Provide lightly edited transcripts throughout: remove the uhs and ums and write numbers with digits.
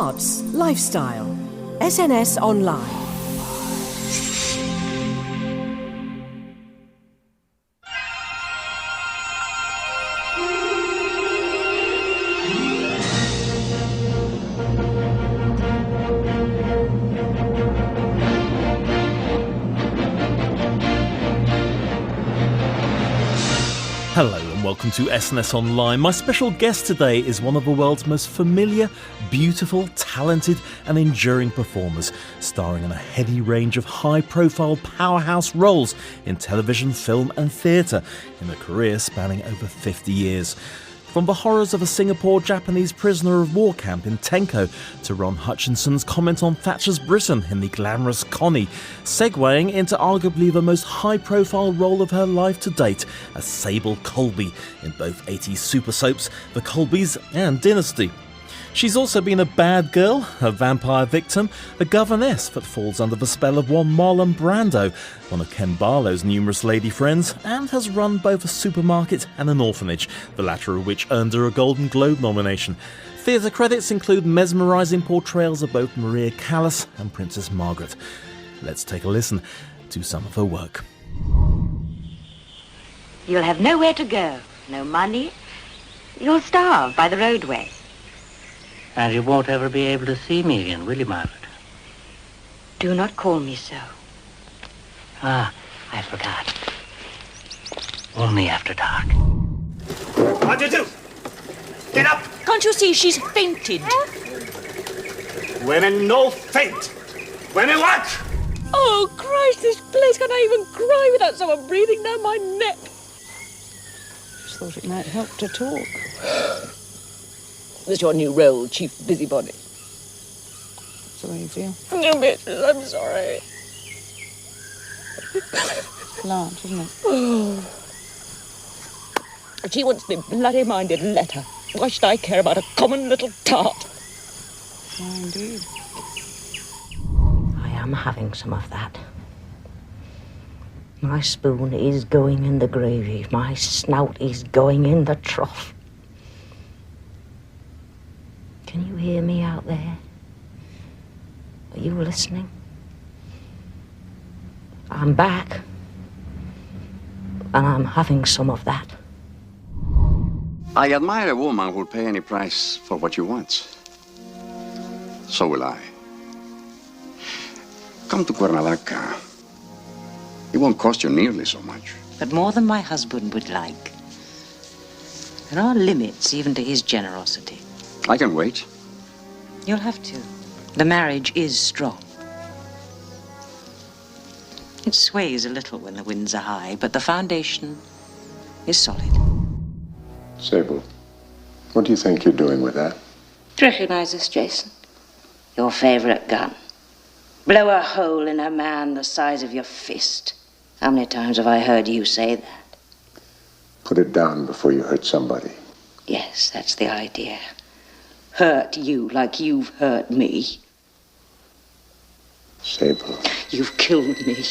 Arts, lifestyle. SNS Online. Hello and welcome to SNS Online. My special guest today is one of the world's most familiar, beautiful, talented and enduring performers, starring in a heady range of high-profile powerhouse roles in television, film and theatre, in a career spanning over 50 years. From the horrors of a Singapore Japanese prisoner of war camp in Tenko to Ron Hutchinson's comment on Thatcher's Britain in the glamorous Connie, segueing into arguably the most high-profile role of her life to date as Sable Colby in both 80s super soaps The Colbys and Dynasty. She's also been a bad girl, a vampire victim, a governess that falls under the spell of one Marlon Brando, one of Ken Barlow's numerous lady friends, and has run both a supermarket and an orphanage, the latter of which earned her a Golden Globe nomination. Theatre credits include mesmerising portrayals of both Maria Callas and Princess Margaret. Let's take a listen to some of her work. You'll have nowhere to go, no money. You'll starve by the roadway. And you won't ever be able to see me again, will you, Margaret? Do not call me so. Ah, I forgot. Only after dark. What do you do? Get up! Can't you see she's fainted? Women no faint. Women what? Oh, Christ, this place can't even cry without someone breathing down my neck. Just thought it might help to talk. This your new role, Chief Busybody. That's the way you feel? No, bitches, I'm sorry. Blanche, isn't it? Oh. If she wants to be bloody-minded, let her. Why should I care about a common little tart? Oh, indeed. I am having some of that. My spoon is going in the gravy. My snout is going in the trough. Can you hear me out there? Are you listening? I'm back. And I'm having some of that. I admire a woman who'll pay any price for what you want. So will I. Come to Cuernavaca. It won't cost you nearly so much. But more than my husband would like. There are limits even to his generosity. I can wait. You'll have to. The marriage is strong. It sways a little when the winds are high, but the foundation is solid. Sable, what do you think you're doing with that? Do you recognize this, Jason? Your favorite gun. Blow a hole in a man the size of your fist. How many times have I heard you say that? Put it down before you hurt somebody. Yes, that's the idea. Hurt you like you've hurt me. Sable. You've killed me.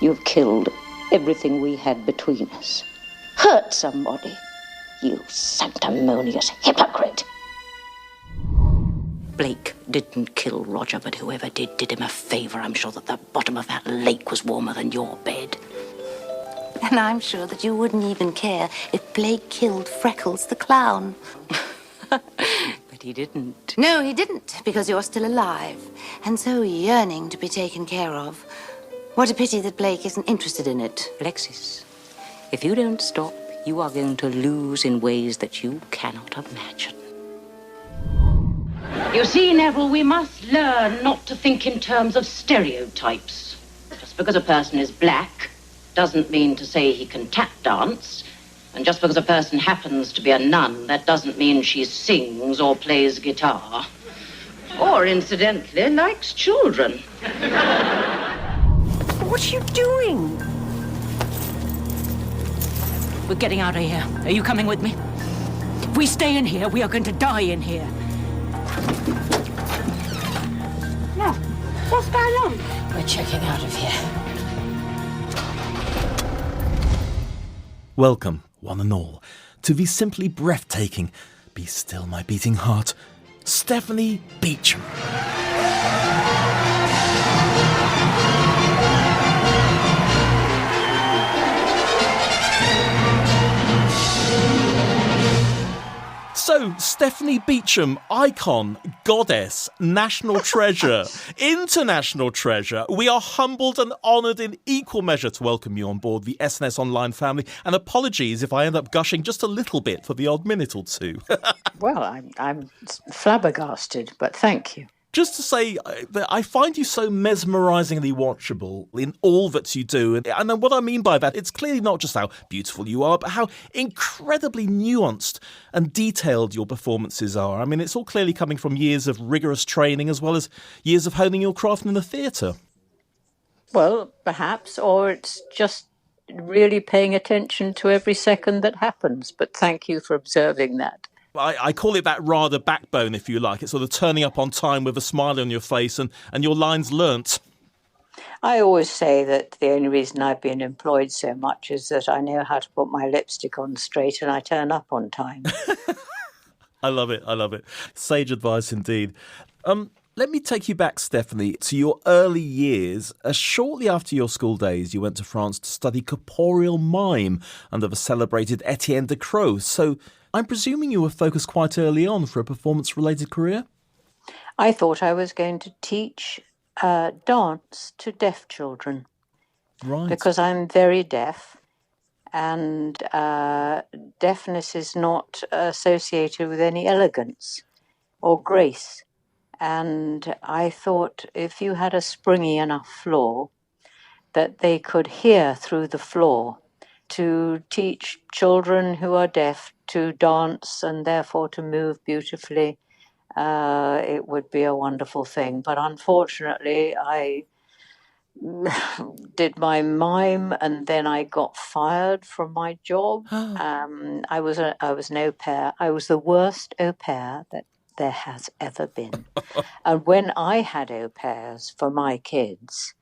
You've killed everything we had between us. Hurt somebody. You sanctimonious hypocrite. Blake didn't kill Roger, but whoever did him a favor. I'm sure that the bottom of that lake was warmer than your bed. And I'm sure that you wouldn't even care if Blake killed Freckles the clown. But he didn't. No, he didn't, because you're still alive, and so yearning to be taken care of. What a pity that Blake isn't interested in it. Alexis, if you don't stop, you are going to lose in ways that you cannot imagine. You see, Neville, we must learn not to think in terms of stereotypes. Just because a person is black doesn't mean to say he can tap dance. And just because a person happens to be a nun, that doesn't mean she sings or plays guitar. Or, incidentally, likes children. What are you doing? We're getting out of here. Are you coming with me? If we stay in here, we are going to die in here. No. What's going on? We're checking out of here. Welcome, one and all, to the simply breathtaking Be Still My Beating Heart Stephanie Beacham. So, Stephanie Beacham, icon, goddess, national treasure, international treasure. We are humbled and honoured in equal measure to welcome you on board the SNS Online family. And apologies if I end up gushing just a little bit for the odd minute or two. Well, I'm flabbergasted, but thank you. Just to say that I find you so mesmerisingly watchable in all that you do. And what I mean by that, it's clearly not just how beautiful you are, but how incredibly nuanced and detailed your performances are. I mean, it's all clearly coming from years of rigorous training as well as years of honing your craft in the theatre. Well, perhaps, or it's just really paying attention to every second that happens. But thank you for observing that. I call it that rather backbone, if you like. It's sort of turning up on time with a smile on your face and your lines learnt. I always say that the only reason I've been employed so much is that I know how to put my lipstick on straight and I turn up on time. I love it. I love it. Sage advice indeed. Let me take you back, Stephanie, to your early years. Shortly after your school days, you went to France to study corporeal mime under the celebrated Etienne de Croix. So I'm presuming you were focused quite early on for a performance-related career? I thought I was going to teach dance to deaf children. Right. Because I'm very deaf, and deafness is not associated with any elegance or grace. And I thought if you had a springy enough floor that they could hear through the floor, to teach children who are deaf to dance and therefore to move beautifully, it would be a wonderful thing. But unfortunately, I did my mime and then I got fired from my job. I was an au pair. I was the worst au pair that there has ever been. And when I had au pairs for my kids,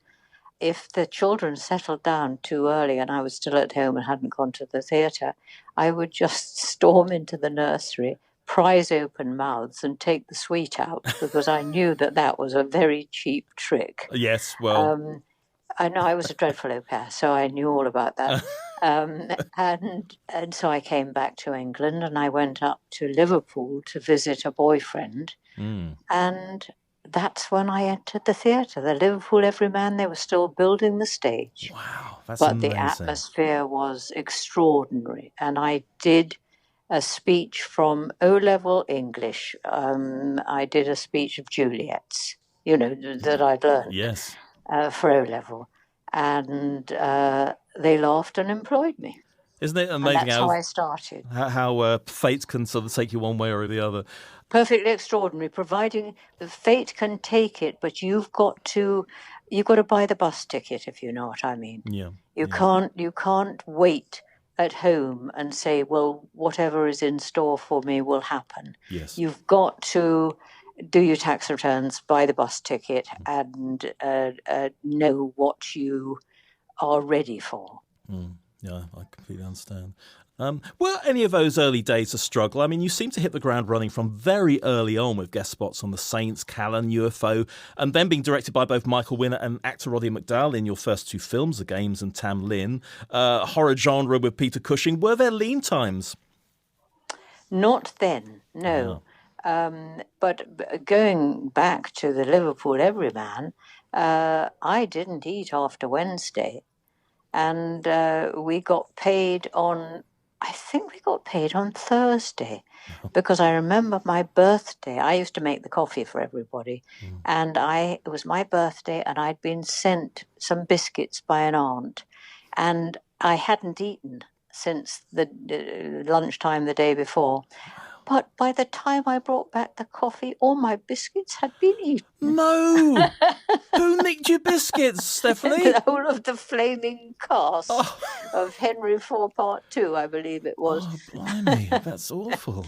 if the children settled down too early and I was still at home and hadn't gone to the theatre, I would just storm into the nursery, prise open mouths and take the sweet out, because I knew that was a very cheap trick. Yes, well... I know I was a dreadful au pair, so I knew all about that. And so I came back to England and I went up to Liverpool to visit a boyfriend. And that's when I entered the theatre, the Liverpool Everyman. They were still building the stage. Wow, that's but amazing. The atmosphere was extraordinary. And I did a speech from O-level English. I did a speech of Juliet's, that I'd learned. Yes. For O-level. And they laughed and employed me. Isn't it amazing? And that's how I started. How fate can sort of take you one way or the other. Perfectly extraordinary, providing the fate can take it, but you've got to buy the bus ticket, if you know what I mean. Yeah. You can't wait at home and say, well, whatever is in store for me will happen. Yes. You've got to do your tax returns, buy the bus ticket, and know what you are ready for. Yeah, I completely understand. Were any of those early days a struggle? I mean, you seem to hit the ground running from very early on with guest spots on The Saints, Callan, UFO, and then being directed by both Michael Winner and actor Roddy McDowall in your first two films, The Games and Tam Lin. Horror genre with Peter Cushing. Were there lean times? Not then, no. But going back to the Liverpool Everyman, I didn't eat after Wednesday. And we got paid on Thursday, because I remember my birthday. I used to make the coffee for everybody, and it was my birthday, and I'd been sent some biscuits by an aunt, and I hadn't eaten since the lunchtime the day before. But by the time I brought back the coffee, all my biscuits had been eaten. No! Who nicked your biscuits, Stephanie? The whole of the flaming cast of Henry IV Part 2, I believe it was. Oh, blimey, that's awful.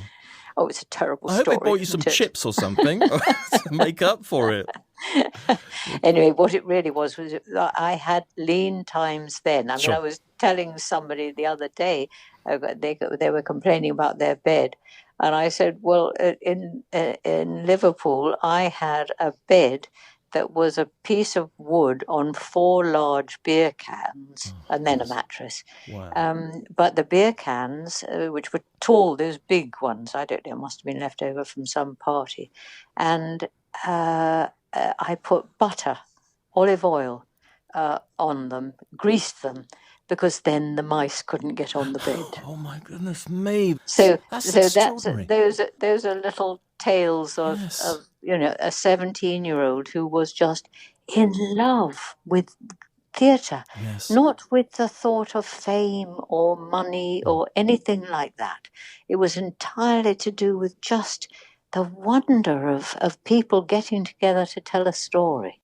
Oh, it's a terrible story. I hope they bought you some chips or something to make up for it. Anyway, what it really was I had lean times then. I mean, Sure. I was telling somebody the other day They were complaining about their bed. And I said, well, in Liverpool, I had a bed that was a piece of wood on 4 large beer cans and then a mattress. Wow. But the beer cans, which were tall, those big ones, I don't know, must have been left over from some party. And I put butter, olive oil on them, greased them, because then the mice couldn't get on the bed. Oh my goodness me! So that's extraordinary. Those are little tales of a 17-year-old who was just in love with theatre, not with the thought of fame or money or anything like that. It was entirely to do with just the wonder of people getting together to tell a story.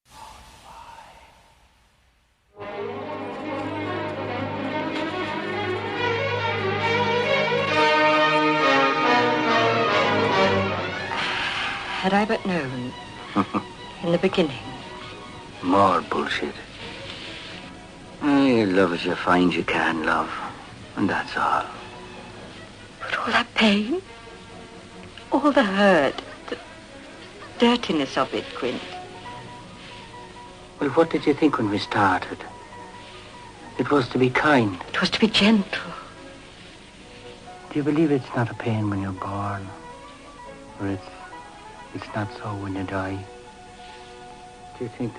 Had I but known in the beginning. More bullshit. You love as you find you can love, and that's all. But all that pain, all the hurt, the dirtiness of it, Quint. Well, what did you think when we started? It was to be kind. It was to be gentle. Do you believe it's not a pain when you're born? Or it's not so when you die? Do you think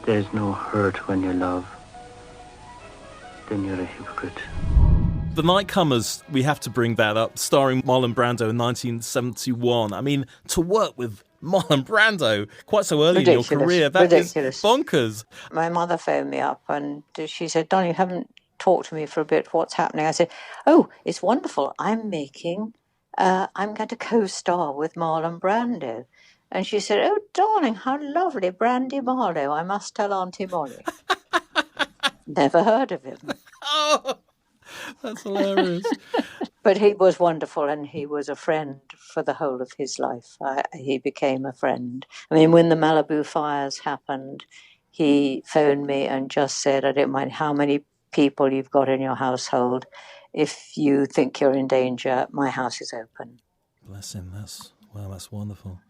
there's no hurt when you love? Then you're a hypocrite. The Nightcomers, we have to bring that up, starring Marlon Brando in 1971. I mean, to work with Marlon Brando quite so early in your career, that is bonkers. My mother phoned me up and she said, Don, you haven't talked to me for a bit. What's happening? I said, oh, it's wonderful. I'm going to co-star with Marlon Brando. And she said, oh, darling, how lovely, Brandy Marlowe. I must tell Auntie Molly. Never heard of him. Oh, that's hilarious. But he was wonderful, and he was a friend for the whole of his life. He became a friend. I mean, when the Malibu fires happened, he phoned me and just said, I don't mind how many people you've got in your household. If you think you're in danger, my house is open. Bless him. That's wonderful.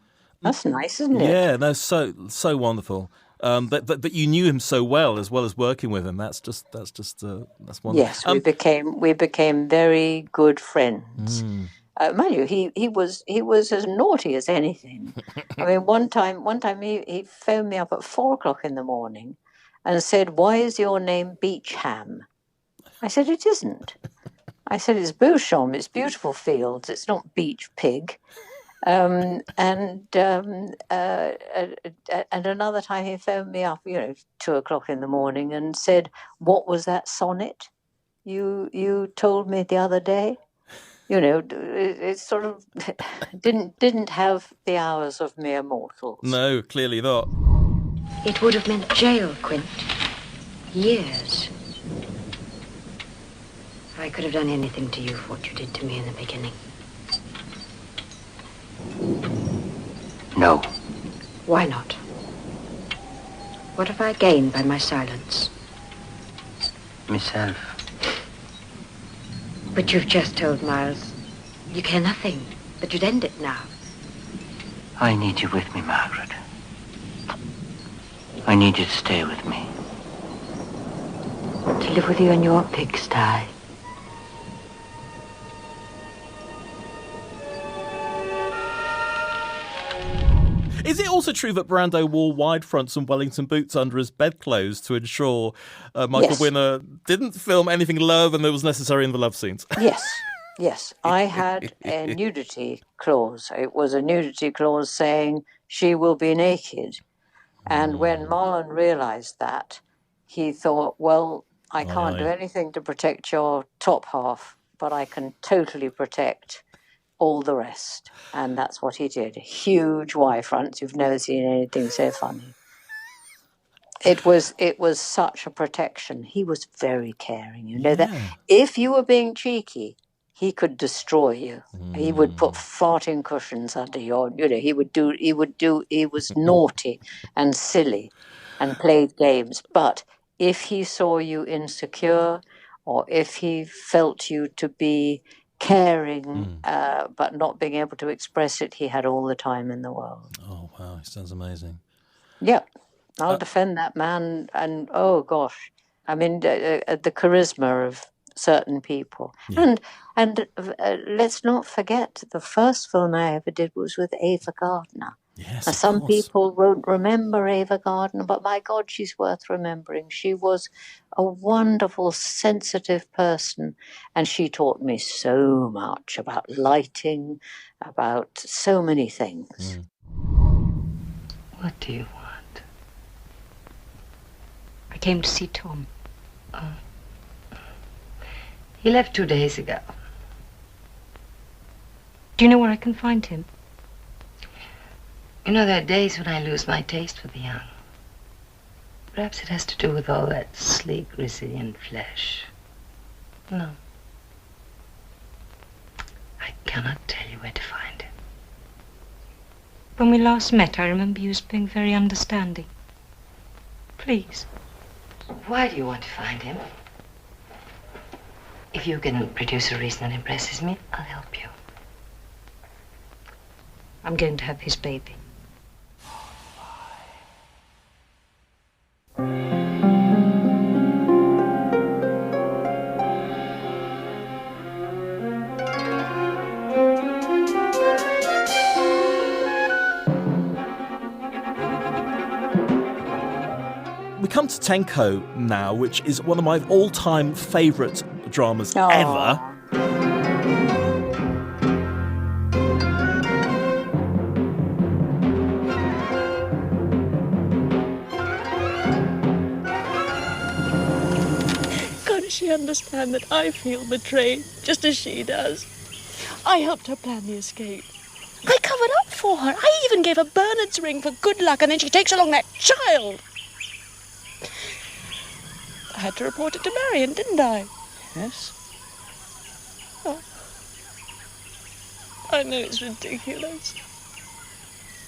That's nice, isn't it? Yeah, no, so wonderful. But you knew him so well as working with him. That's wonderful. Yes, we became very good friends. Mind you, he was as naughty as anything. I mean, one time he phoned me up at 4:00 in the morning and said, "Why is your name Beacham?" I said, "It isn't." I said, "It's Beauchamp. It's beautiful fields. It's not beach pig." And another time he phoned me up, 2:00 in the morning, and said, "What was that sonnet you told me the other day?" It sort of didn't have the hours of mere mortals. No, clearly not. It would have meant jail, Quint. Years. I could have done anything to you for what you did to me in the beginning. No. Why not? What have I gained by my silence? Myself. But you've just told Miles you care nothing, that you'd end it now. I need you with me, Margaret. I need you to stay with me. To live with you in your pigsty. Is it also true that Brando wore wide fronts and Wellington boots under his bedclothes to ensure Michael Winner didn't film anything lower than that was necessary in the love scenes? Yes. I had a nudity clause. It was a nudity clause saying she will be naked. And when Marlon realised that, he thought, well, I can't do anything to protect your top half, but I can totally protect all the rest. And that's what he did. Huge Y fronts. You've never seen anything so funny. It was such a protection. He was very caring. You know that if you were being cheeky, he could destroy you. He would put farting cushions under your, he was naughty and silly and played games. But if he saw you insecure or if he felt you to be caring, but not being able to express it, he had all the time in the world. Oh, wow, he sounds amazing. Yeah, I'll defend that man. And, oh, gosh, I mean, the charisma of certain people. Yeah. And let's not forget, the first film I ever did was with Ava Gardner. Yes, Now, some people won't remember Ava Gardner, but my God, she's worth remembering. She was a wonderful, sensitive person, and she taught me so much about lighting, about so many things. What do you want? I came to see Tom. Oh. He left 2 days ago. Do you know where I can find him? You know, there are days when I lose my taste for the young. Perhaps it has to do with all that sleek, resilient flesh. No. I cannot tell you where to find him. When we last met, I remember you as being very understanding. Please. Why do you want to find him? If you can produce a reason that impresses me, I'll help you. I'm going to have his baby. We come to Tenko now, which is one of my all-time favourite dramas ever. Can't she understand that I feel betrayed, just as she does? I helped her plan the escape. I covered up for her. I even gave her Bernard's ring for good luck, and then she takes along that child. I had to report it to Marion, didn't I? Yes? Oh. I know it's ridiculous,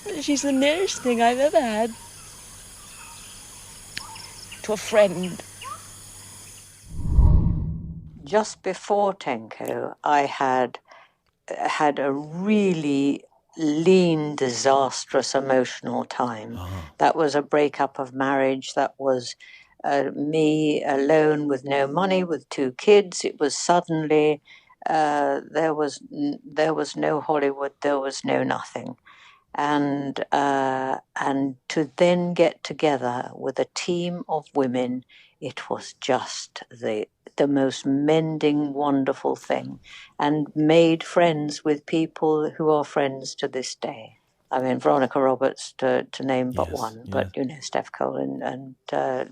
but she's the nearest thing I've ever had to a friend. Just before Tenko, I had a really lean, disastrous emotional time. That was a breakup of marriage. That was me alone with no money, with 2 kids. It was suddenly, there was no Hollywood, there was no nothing. And to then get together with a team of women, it was just the most mending, wonderful thing, and made friends with people who are friends to this day. I mean, Veronica Roberts, to name but one, but, you know, Steph Cole and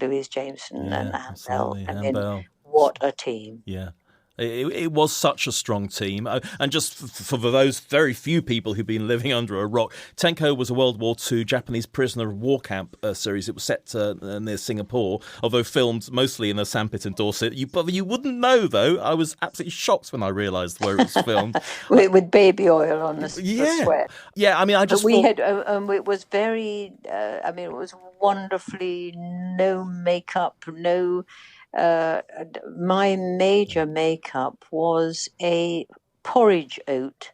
Louise Jameson and Anne Bell. I mean, what a team. Yeah. It was such a strong team. And just for those very few people who've been living under a rock, Tenko was a World War II Japanese prisoner of war camp series. It was set near Singapore, although filmed mostly in a sandpit in Dorset. You wouldn't know, though. I was absolutely shocked when I realised where it was filmed. with baby oil on the sweat. Yeah, I mean, I just thought... it was very, it was wonderfully, no makeup, no... my major makeup was a porridge oat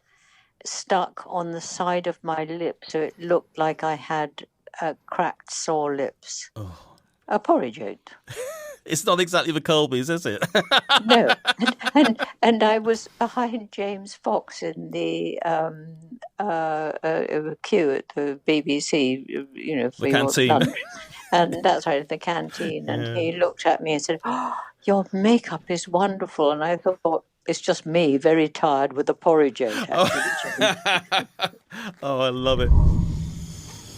stuck on the side of my lip, so it looked like I had cracked, sore lips. Oh. A porridge oat. It's not exactly the Colbys, is it? No. And I was behind James Fox in the queue at the BBC, you know, for the canteen. Lunch. And that's right, the canteen. And he looked at me and said, "Oh, your makeup is wonderful." And I thought, it's just me, very tired with a porridge oat, actually. Oh, I love it.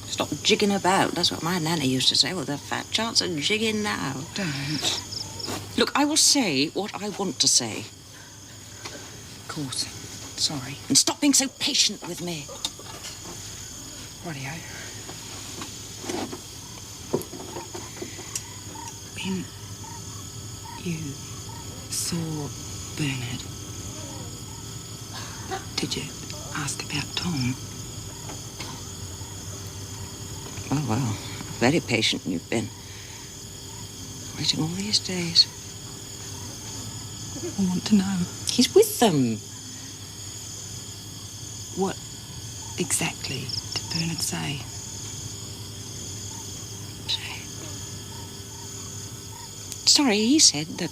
Stop jigging about. That's what my nana used to say. Well, the fat chance of jigging now. Don't. Look, I will say what I want to say. Of course. Sorry. And stop being so patient with me. Rightio. When you saw Bernard, did you ask about Tom? Well, very patient you've been. Waiting all these days. I want to know. He's with them. What exactly did Bernard say? Sorry, he said that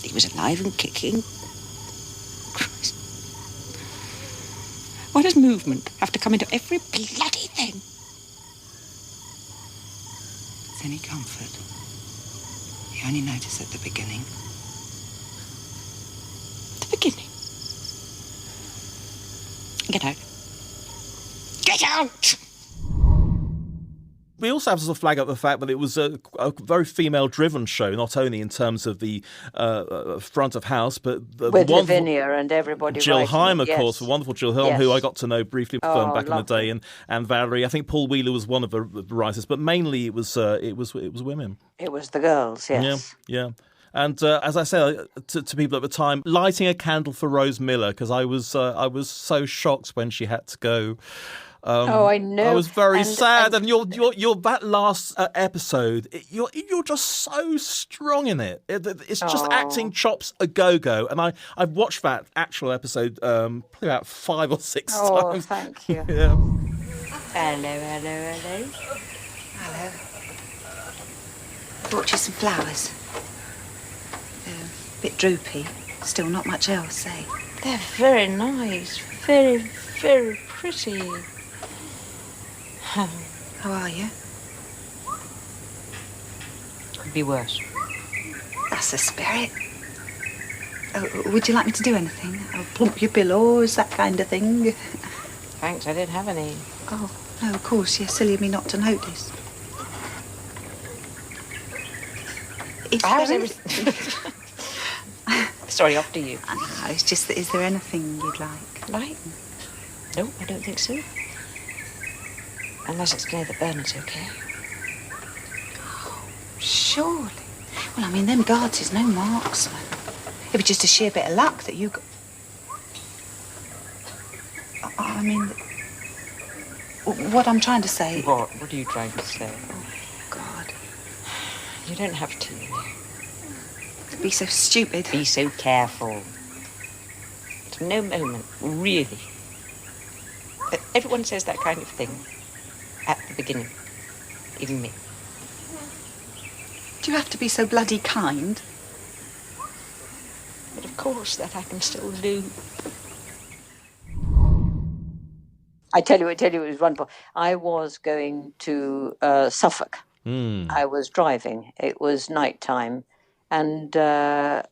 he was alive and kicking. Christ. Why does movement have to come into every bloody thing? It's any comfort. You only notice at the beginning. The beginning. Get out. Get out! We also have to flag up the fact that it was a very female-driven show, not only in terms of the front of house, but with Lavinia and everybody. Jill Heim, of yes. course, the wonderful Jill Heim, yes. who I got to know briefly back in the day, and Valerie. I think Paul Wheeler was one of the writers, but mainly it was women. It was the girls, yes. Yeah. And as I said to people at the time, lighting a candle for Rose Miller, because I was so shocked when she had to go. I know. I was very sad, and you're that last episode. You're just so strong in it. It's just acting chops a go, and I've watched that actual episode probably about 5 or 6 times. Oh, thank you. Yeah. Hello. Brought you some flowers. They're a bit droopy. Still not much else, eh? They're very nice. Very, very pretty. How are you? Could be worse. That's the spirit. Oh, would you like me to do anything? I'll plump your pillows, that kind of thing. Thanks, I didn't have any. Oh, no, of course, yeah, silly of me not to notice. How's everything? Sorry, after you. No, it's just that, is there anything you'd like? Like? No, I don't think so. Unless it's to know that Bernard's okay. Oh, surely. Well, I mean, them guards is no marksman. It was just a sheer bit of luck that you got... I mean... What I'm trying to say... What? What are you trying to say? Oh, God. You don't have to. Be so stupid. Be so careful. At no moment, really. Everyone says that kind of thing. At the beginning. Even me. Do you have to be so bloody kind? But of course, that I can still do. I tell you, it was wonderful. I was going to Suffolk. I was driving. It was night time. And the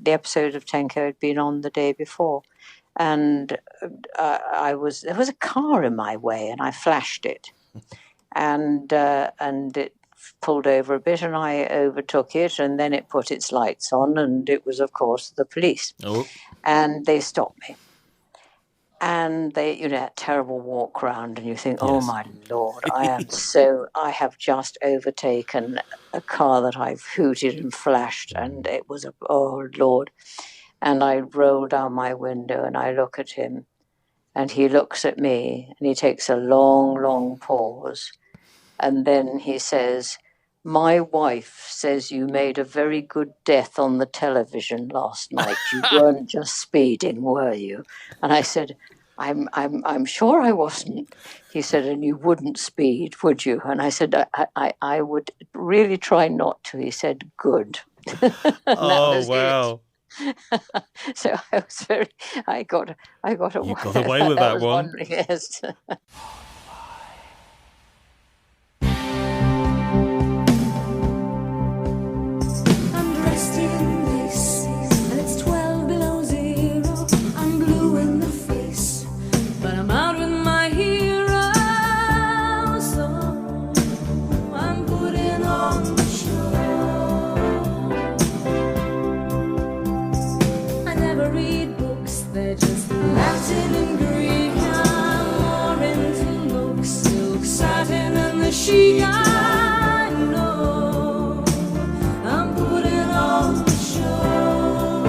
episode of Tenko had been on the day before. And there was a car in my way, and I flashed it, and it pulled over a bit, and I overtook it, and then it put its lights on, and it was, of course, the police, and they stopped me, and they, that terrible walk round, and you think, oh my Lord, I have just overtaken a car that I've hooted and flashed, and it was oh Lord. And I roll down my window and I look at him, and he looks at me, and he takes a long, long pause. And then he says, "My wife says you made a very good death on the television last night. You weren't just speeding, were you?" And I said, I'm sure I wasn't. He said, "And you wouldn't speed, would you?" And I said, I would really try not to. He said, "Good." Oh, wow. So I got away. You got away with that one. Yes. I'm dressed in this, and it's 12 below zero. I'm blue in the face, but I'm out with my hero. So I'm putting on the show. I never read books, they're just Latin and Greek. I'm more into looks, silk, satin, and the chic. I know I'm putting on the show.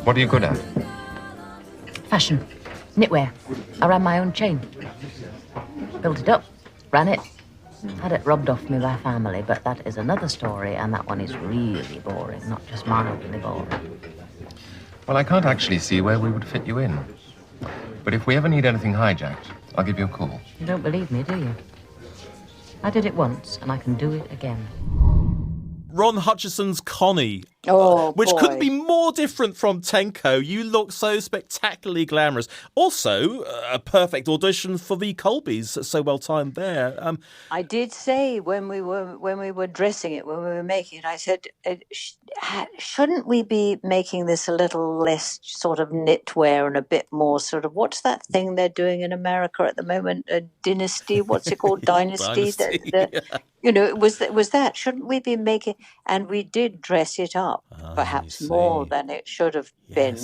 What are you good at? Fashion. Knitwear. I ran my own chain. Built it up. Ran it. Had it rubbed off me by family, but that is another story, and that one is really boring, not just mildly boring. Well, I can't actually see where we would fit you in. But if we ever need anything hijacked, I'll give you a call. You don't believe me, do you? I did it once, and I can do it again. Ron Hutchison's Connie, which boy. couldn't be more different from Tenko. You look so spectacularly glamorous. Also, a perfect audition for the Colbys. So well timed there. I did say when we were dressing it, when we were making it, I said, shouldn't we be making this a little less sort of knitwear and a bit more sort of, what's that thing they're doing in America at the moment? A dynasty? What's it called? Dynasty? You know, it was that. Shouldn't we be making? And we did dress it up, perhaps more than it should have been,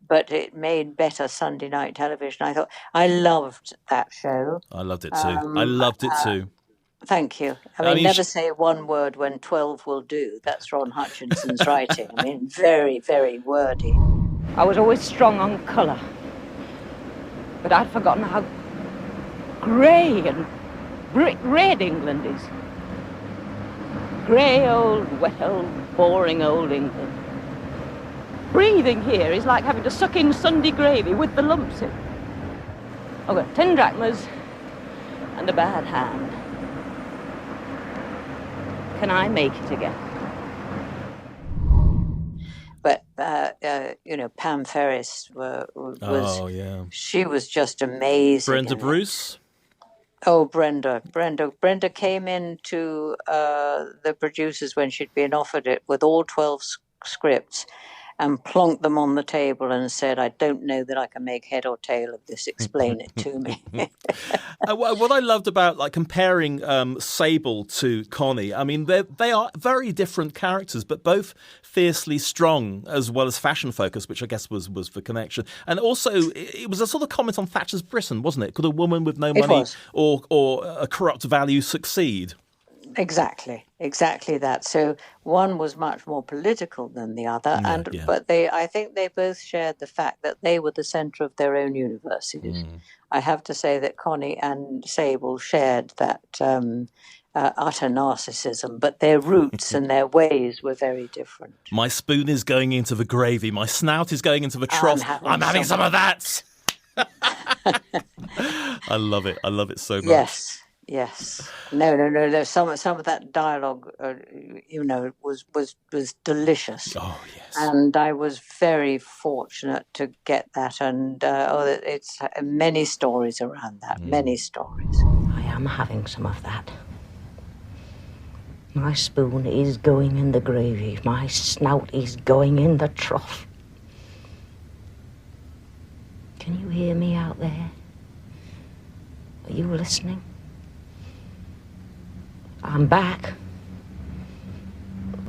but it made better Sunday night television. I thought I loved that show. I loved it too. Thank you. I mean, never say one word when 12 will do. That's Ron Hutchinson's writing. I mean, very, very wordy. I was always strong on colour, but I'd forgotten how grey and brick red England is. Grey old, wet old, boring old England. Breathing here is like having to suck in Sunday gravy with the lumps in. I've got 10 drachmas and a bad hand. Can I make it again? But, Pam Ferris she was just amazing. Brenda Bruce? Oh, Brenda came in to the producers when she'd been offered it with all 12 scripts and plonked them on the table and said, I don't know that I can make head or tail of this. Explain it to me. What I loved about comparing Sable to Connie, I mean, they are very different characters, but both fiercely strong as well as fashion focused, which I guess was the connection. And also, it was a sort of comment on Thatcher's Britain, wasn't it? Could a woman with no money or a corrupt value succeed? Exactly that. So one was much more political than the other, but I think they both shared the fact that they were the centre of their own universities. I have to say that Connie and Sable shared that utter narcissism, but their roots and their ways were very different. My spoon is going into the gravy. My snout is going into the trough. I'm having some of that. I love it. I love it so much. Yes. No. Some of that dialogue, was delicious. Oh, yes. And I was very fortunate to get that. And it's many stories around that. Many stories. I am having some of that. My spoon is going in the gravy. My snout is going in the trough. Can you hear me out there? Are you listening? I'm back,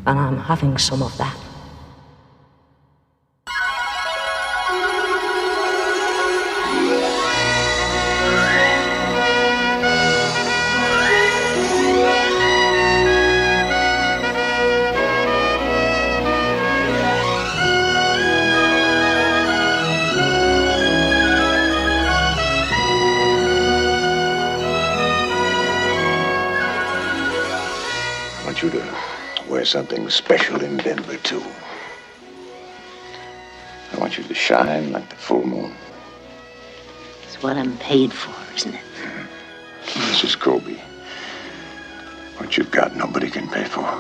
and I'm having some of that. You to wear something special in Denver, too. I want you to shine like the full moon. It's what I'm paid for, isn't it? Mrs. Colby, what you've got, nobody can pay for.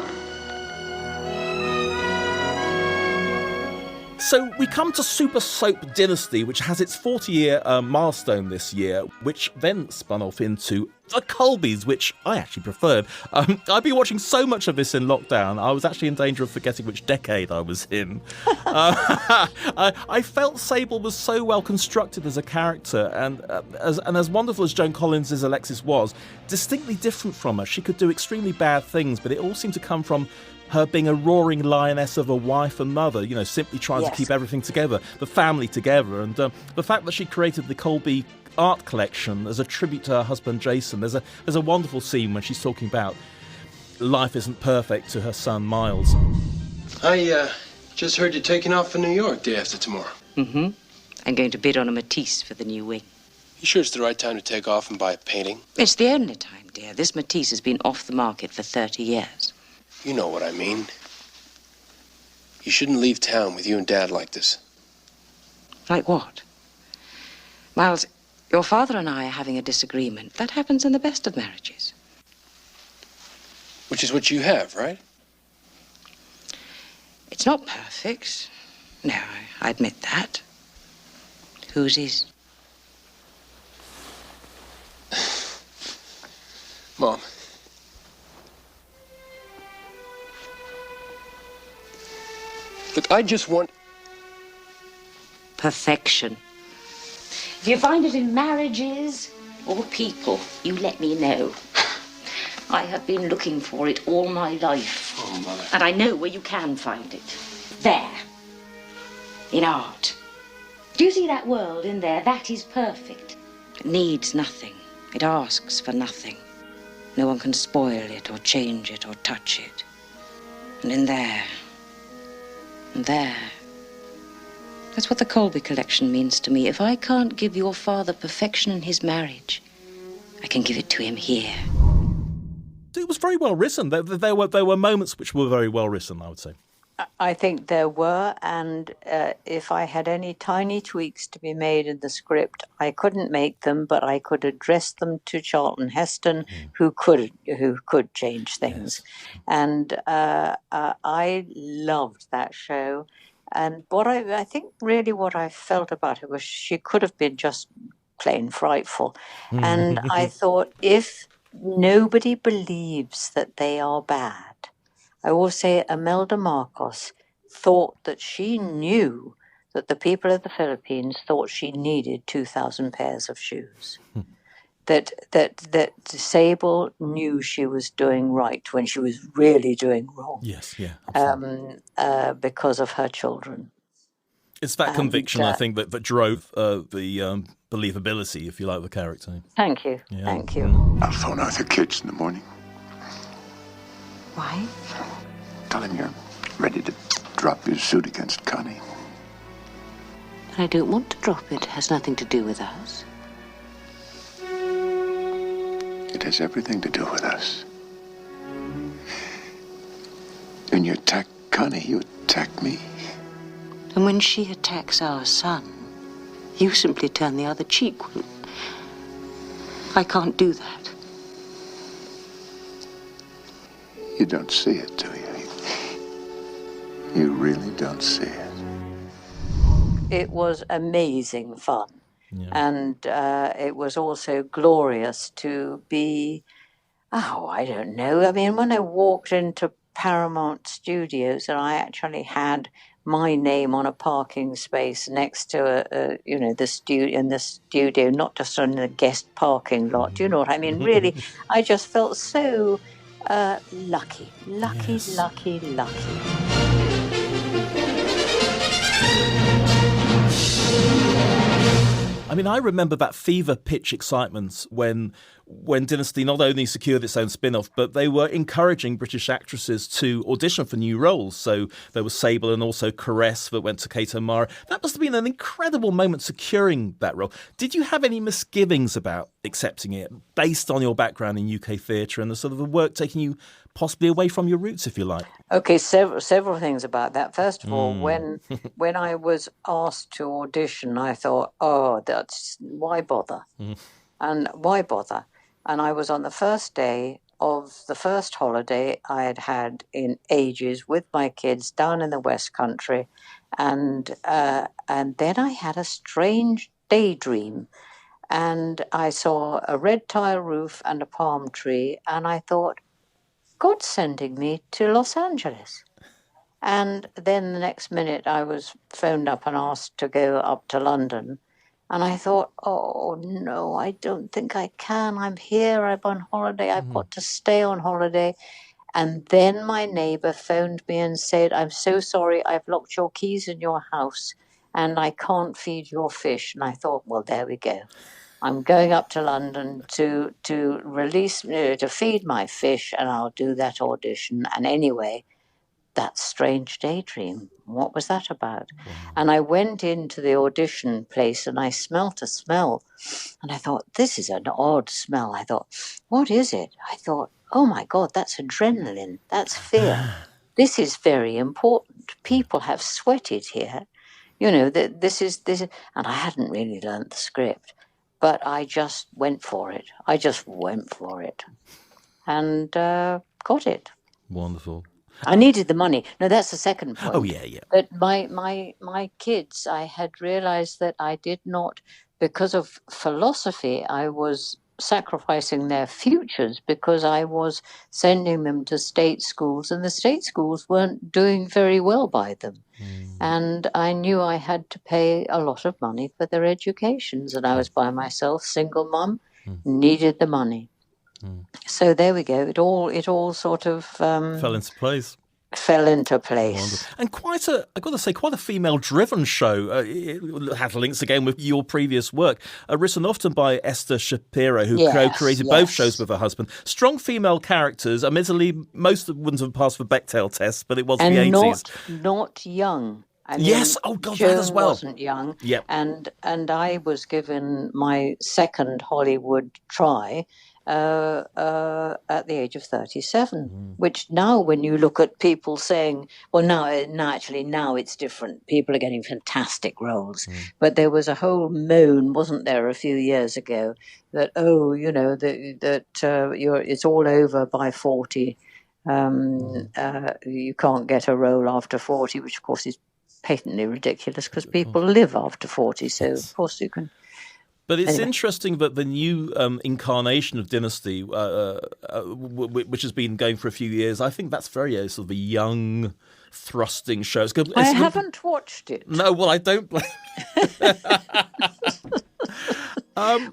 So we come to Super Soap Dynasty, which has its 40-year milestone this year, which then spun off into The Colbys, which I actually preferred. I've been watching so much of this in lockdown, I was actually in danger of forgetting which decade I was in. I felt Sable was so well constructed as a character, and as wonderful as Joan Collins' Alexis was, distinctly different from her. She could do extremely bad things, but it all seemed to come from her being a roaring lioness of a wife and mother, simply trying to keep everything together, the family together. And the fact that she created the Colby art collection as a tribute to her husband Jason, there's a wonderful scene when she's talking about life isn't perfect to her son Miles. I just heard you're taking off for New York day after tomorrow. I'm going to bid on a Matisse for the new wing. You sure it's the right time to take off and buy a painting? It's the only time, dear. This Matisse has been off the market for 30 years. You know what I mean. You shouldn't leave town with you and Dad like this. Like what? Miles, your father and I are having a disagreement. That happens in the best of marriages. Which is what you have, right? It's not perfect. No, I admit that. Whose is? Mom. Look, I just want... Perfection. If you find it in marriages or people, you let me know. I have been looking for it all my life. Oh, Mother. And I know where you can find it. There. In art. Do you see that world in there? That is perfect. It needs nothing. It asks for nothing. No one can spoil it or change it or touch it. And in there, and there, that's what the Colby collection means to me. If I can't give your father perfection in his marriage, I can give it to him here. It was very well written. There were moments which were very well written, I would say. I think there were, and if I had any tiny tweaks to be made in the script, I couldn't make them, but I could address them to Charlton Heston, who could change things. Yes. And I loved that show. And what I think really what I felt about it was she could have been just plain frightful. And I thought, if nobody believes that they are bad, I will say Imelda Marcos thought that she knew that the people of the Philippines thought she needed 2,000 pairs of shoes. That Sable knew she was doing right when she was really doing wrong. Yes, yeah. Because of her children. It's that conviction, I think, that drove the believability, if you like, of the character. Thank you. Yeah. Thank you. I'll phone out the kids in the morning. Why? Tell him you're ready to drop your suit against Connie. I don't want to drop it. It has nothing to do with us. It has everything to do with us. When you attack Connie, you attack me. And when she attacks our son, you simply turn the other cheek. I can't do that. You don't see it, do you? You really don't see it. It was amazing fun. Yeah. And it was also glorious to be, I don't know. I mean, when I walked into Paramount Studios and I actually had my name on a parking space next to the studio, not just on the guest parking lot. Do you know what I mean? Really, I just felt so lucky. I mean, I remember that fever pitch excitement when Dynasty not only secured its own spin-off, but they were encouraging British actresses to audition for new roles. So there was Sable and also Caress that went to Kate O'Mara. That must have been an incredible moment securing that role. Did you have any misgivings about accepting it based on your background in UK theatre and the sort of the work taking you possibly away from your roots, if you like? Okay, several things about that. First of all, when I was asked to audition, I thought, why bother? And why bother? And I was on the first day of the first holiday I had had in ages with my kids down in the West Country. And then I had a strange daydream. And I saw a red tile roof and a palm tree. And I thought, God's sending me to Los Angeles. And then the next minute I was phoned up and asked to go up to London. And I thought, oh, no, I don't think I can. I'm here, I'm on holiday, I've got to stay on holiday. And then my neighbour phoned me and said, I'm so sorry, I've locked your keys in your house and I can't feed your fish. And I thought, well, there we go. I'm going up to London to feed my fish, and I'll do that audition. And anyway, That Strange Daydream. What was that about? And I went into the audition place and I smelt a smell. And I thought, this is an odd smell. I thought, what is it? I thought, oh my God, that's adrenaline. That's fear. This is very important. People have sweated here. You know, this is, and I hadn't really learnt the script, but I just went for it. And got it. Wonderful. I needed the money. No, that's the second point. Oh, yeah. But my kids, I had realized that I did not, because of philosophy, I was sacrificing their futures because I was sending them to state schools, and the state schools weren't doing very well by them. And I knew I had to pay a lot of money for their educations, and I was by myself, single mum, needed the money. So there we go. It all sort of fell into place. Wonderful. And I've got to say, quite a female-driven show. It had links again with your previous work, written often by Esther Shapiro, who co-created both shows with her husband. Strong female characters. Admittedly, most wouldn't have passed the Bechdel test, but it was the 80s. Not young. I mean, yes, oh God, Joan that as well. Wasn't young. Yep. And I was given my second Hollywood try at the age of 37, which now when you look at people saying, well, now it's different. People are getting fantastic roles. But there was a whole moan, wasn't there, a few years ago that, it's all over by 40. You can't get a role after 40, which of course is patently ridiculous because people live after 40. So of course you can. But it's interesting that the new incarnation of Dynasty, which has been going for a few years, I think that's very sort of a young, thrusting show. I haven't watched it. No, well, I don't blame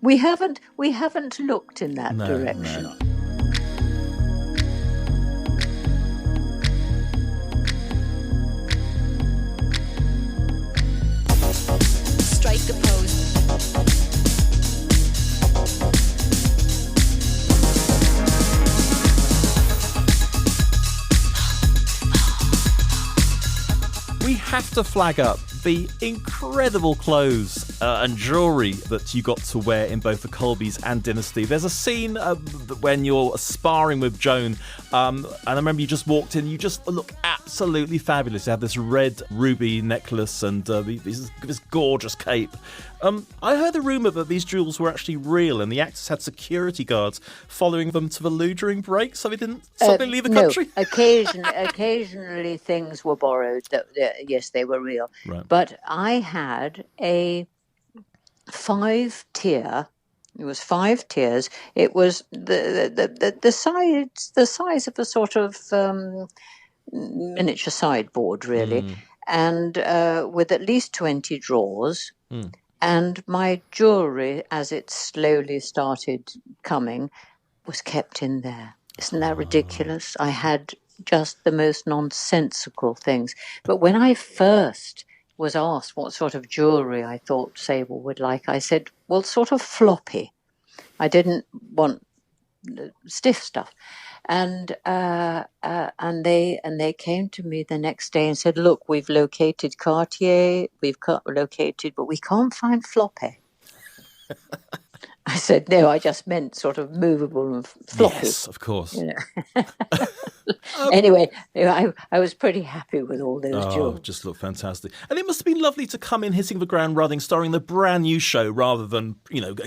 we haven't looked in that direction. No. Strike a pose. We have to flag up the incredible clothes and jewellery that you got to wear in both the Colbys and Dynasty. There's a scene when you're sparring with Joan, and I remember you just walked in, you just look absolutely fabulous. You had this red ruby necklace and this gorgeous cape. I heard a rumour that these jewels were actually real and the actors had security guards following them to the loo during breaks so they didn't suddenly leave the country. Occasionally things were borrowed. Yes, they were real. Right. But I had a 5-tier. It was 5 tiers. It was the size of a sort of miniature sideboard, really, and with at least 20 drawers. And my jewellery, as it slowly started coming, was kept in there. Isn't that ridiculous? I had just the most nonsensical things. But when I first was asked what sort of jewellery I thought Sable would like, I said, well, sort of floppy. I didn't want stiff stuff. And they came to me the next day and said, look, we've located Cartier, but we can't find floppy. I said, no, I just meant sort of movable and floppy. Yes, of course. You know. Anyway, I was pretty happy with all those jewels. Just looked fantastic. And it must have been lovely to come in hitting the ground running, starring the brand new show rather than,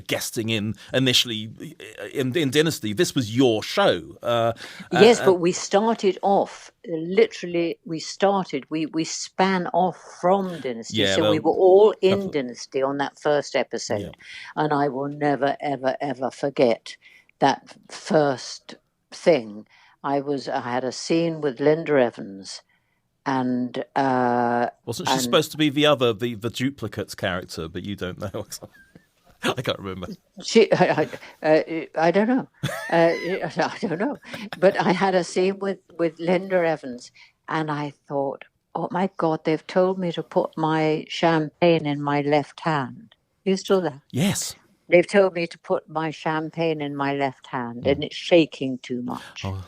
guesting in initially in Dynasty. This was your show. Yes, but we started off, literally, we span off from Dynasty. We were all in Dynasty on that first episode. Yeah. And I will never, ever, ever forget that first thing. I had a scene with Linda Evans, and wasn't she supposed to be the duplicates character? But you don't know. I can't remember. I don't know. I don't know. But I had a scene with Linda Evans, and I thought, oh my God, they've told me to put my champagne in my left hand. Are you still there? Yes. They've told me to put my champagne in my left hand, and it's shaking too much. Oh.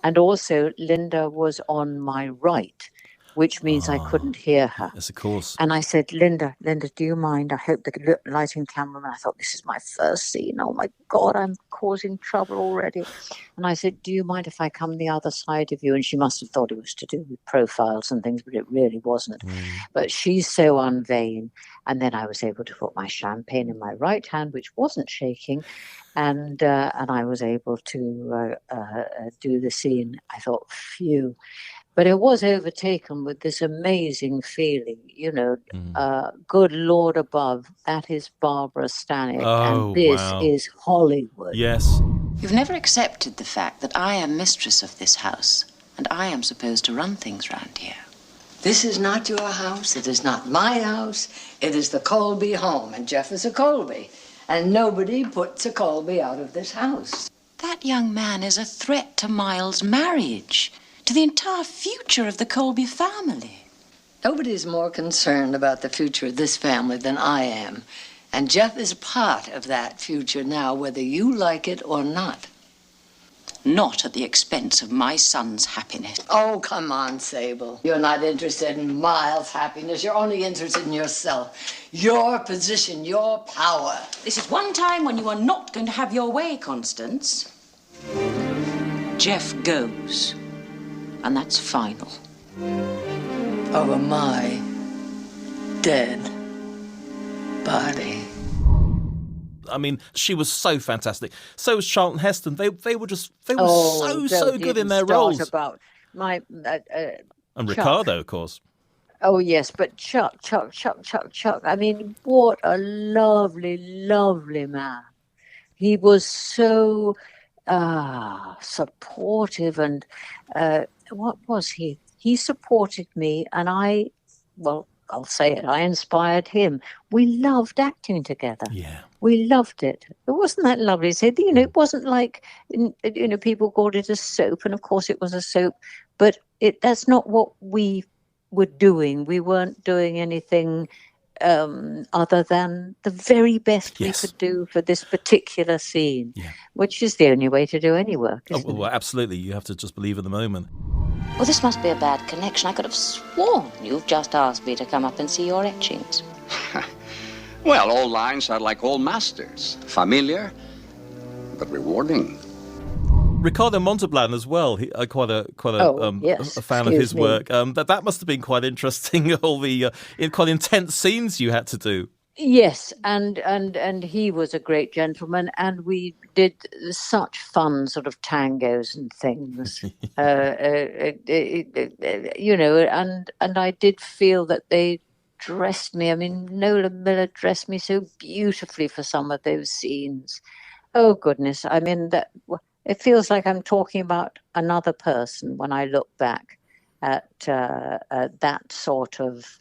And also, Linda was on my right, which means I couldn't hear her. Yes, of course. And I said, Linda, do you mind? I hope the lighting cameraman. I thought, this is my first scene. Oh, my God, I'm causing trouble already. And I said, do you mind if I come the other side of you? And she must have thought it was to do with profiles and things, but it really wasn't. But she's so unvain. And then I was able to put my champagne in my right hand, which wasn't shaking. And I was able to do the scene. I thought, phew. But I was overtaken with this amazing feeling, good Lord above, that is Barbara Stanwyck, and this is Hollywood. Yes. You've never accepted the fact that I am mistress of this house, and I am supposed to run things round here. This is not your house. It is not my house. It is the Colby home, and Jeff is a Colby. And nobody puts a Colby out of this house. That young man is a threat to Miles' marriage, to the entire future of the Colby family. Nobody's more concerned about the future of this family than I am. And Jeff is part of that future now, whether you like it or not. Not at the expense of my son's happiness. Oh, come on, Sable. You're not interested in Miles' happiness. You're only interested in yourself. Your position, your power. This is one time when you are not going to have your way, Constance. Jeff goes. And that's final. Over my dead body. I mean, she was so fantastic. So was Charlton Heston. They were so good in their roles. About my and Chuck. Ricardo, of course. Oh yes, but Chuck. I mean, what a lovely, lovely man. He was so supportive, and what was he? He supported me, and I'll say it, I inspired him. We loved acting together. Yeah. We loved it. It wasn't that lovely. So, it wasn't like, people called it a soap, and of course it was a soap, but that's not what we were doing. We weren't doing anything other than the very best we could do for this particular scene, which is the only way to do any work. Well, absolutely. You have to just believe in the moment. Well, this must be a bad connection. I could have sworn you've just asked me to come up and see your etchings. Well, old lines are like old masters. Familiar, but rewarding. Ricardo Montalban as well. Quite a fan of his work. That must have been quite interesting. All the quite intense scenes you had to do. Yes, and he was a great gentleman, and we did such fun sort of tangos and things, and I did feel that they dressed me. I mean, Nola Miller dressed me so beautifully for some of those scenes. Oh goodness! I mean, it feels like I'm talking about another person when I look back at that sort of.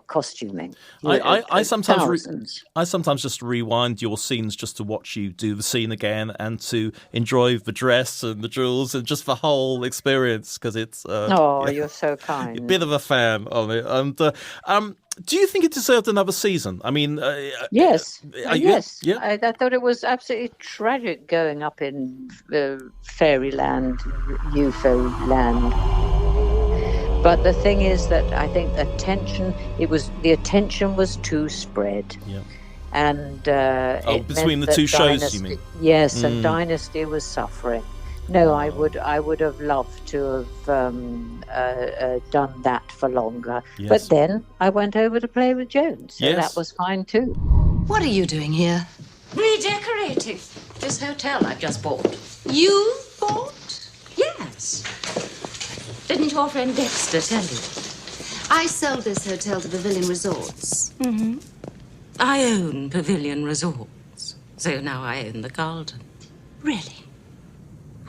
Costuming. I sometimes just rewind your scenes just to watch you do the scene again and to enjoy the dress and the jewels and just the whole experience, because it's you're so kind. A bit of a fan of it. And do you think it deserved another season? I mean, yes. Yeah. I thought it was absolutely tragic going up in fairyland, UFO land. But the thing is that I think the attention was too spread. Yeah. And between the two shows, you mean? Yes, and Dynasty was suffering. No, I would have loved to have done that for longer. Yes. But then I went over to play with Jones, so that was fine too. What are you doing here? Redecorating this hotel I've just bought. You bought? Yes. Didn't your friend Dexter tell you? I sold this hotel to Pavilion Resorts. Mm-hmm. I own Pavilion Resorts, so now I own the Carlton. Really?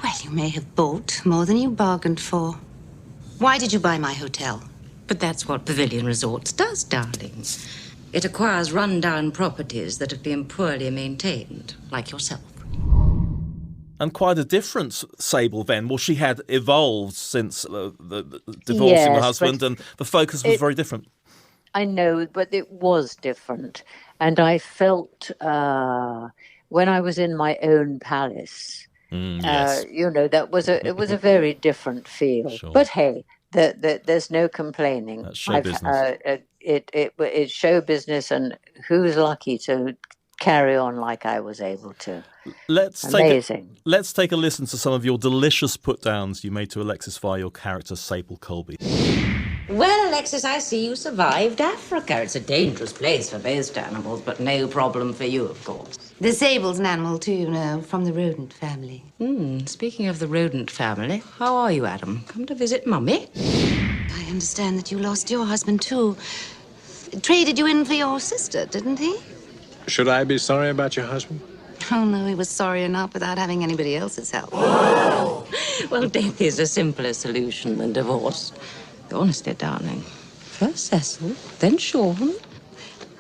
Well, you may have bought more than you bargained for. Why did you buy my hotel? But that's what Pavilion Resorts does, darling. It acquires run-down properties that have been poorly maintained, like yourself. And quite a different Sable then. Well, she had evolved since the divorcing her husband, and the focus was very different. I know, but it was different. And I felt when I was in my own palace, Yes. that it was a very different feel. Sure. But hey, there's no complaining. That's show business. It's show business, and who's lucky to carry on like I was able to. Amazing. Let's take a listen to some of your delicious put-downs you made to Alexis via your character, Sable Colby. Well, Alexis, I see you survived Africa. It's a dangerous place for most animals, but no problem for you, of course. The sable's an animal too, you know, from the rodent family. Speaking of the rodent family, how are you, Adam? Come to visit Mummy? I understand that you lost your husband too. Traded you in for your sister, didn't he? Should I be sorry about your husband? Oh, no, he was sorry enough without having anybody else's help. Well, death is a simpler solution than divorce. Honestly, darling. First Cecil, then Sean.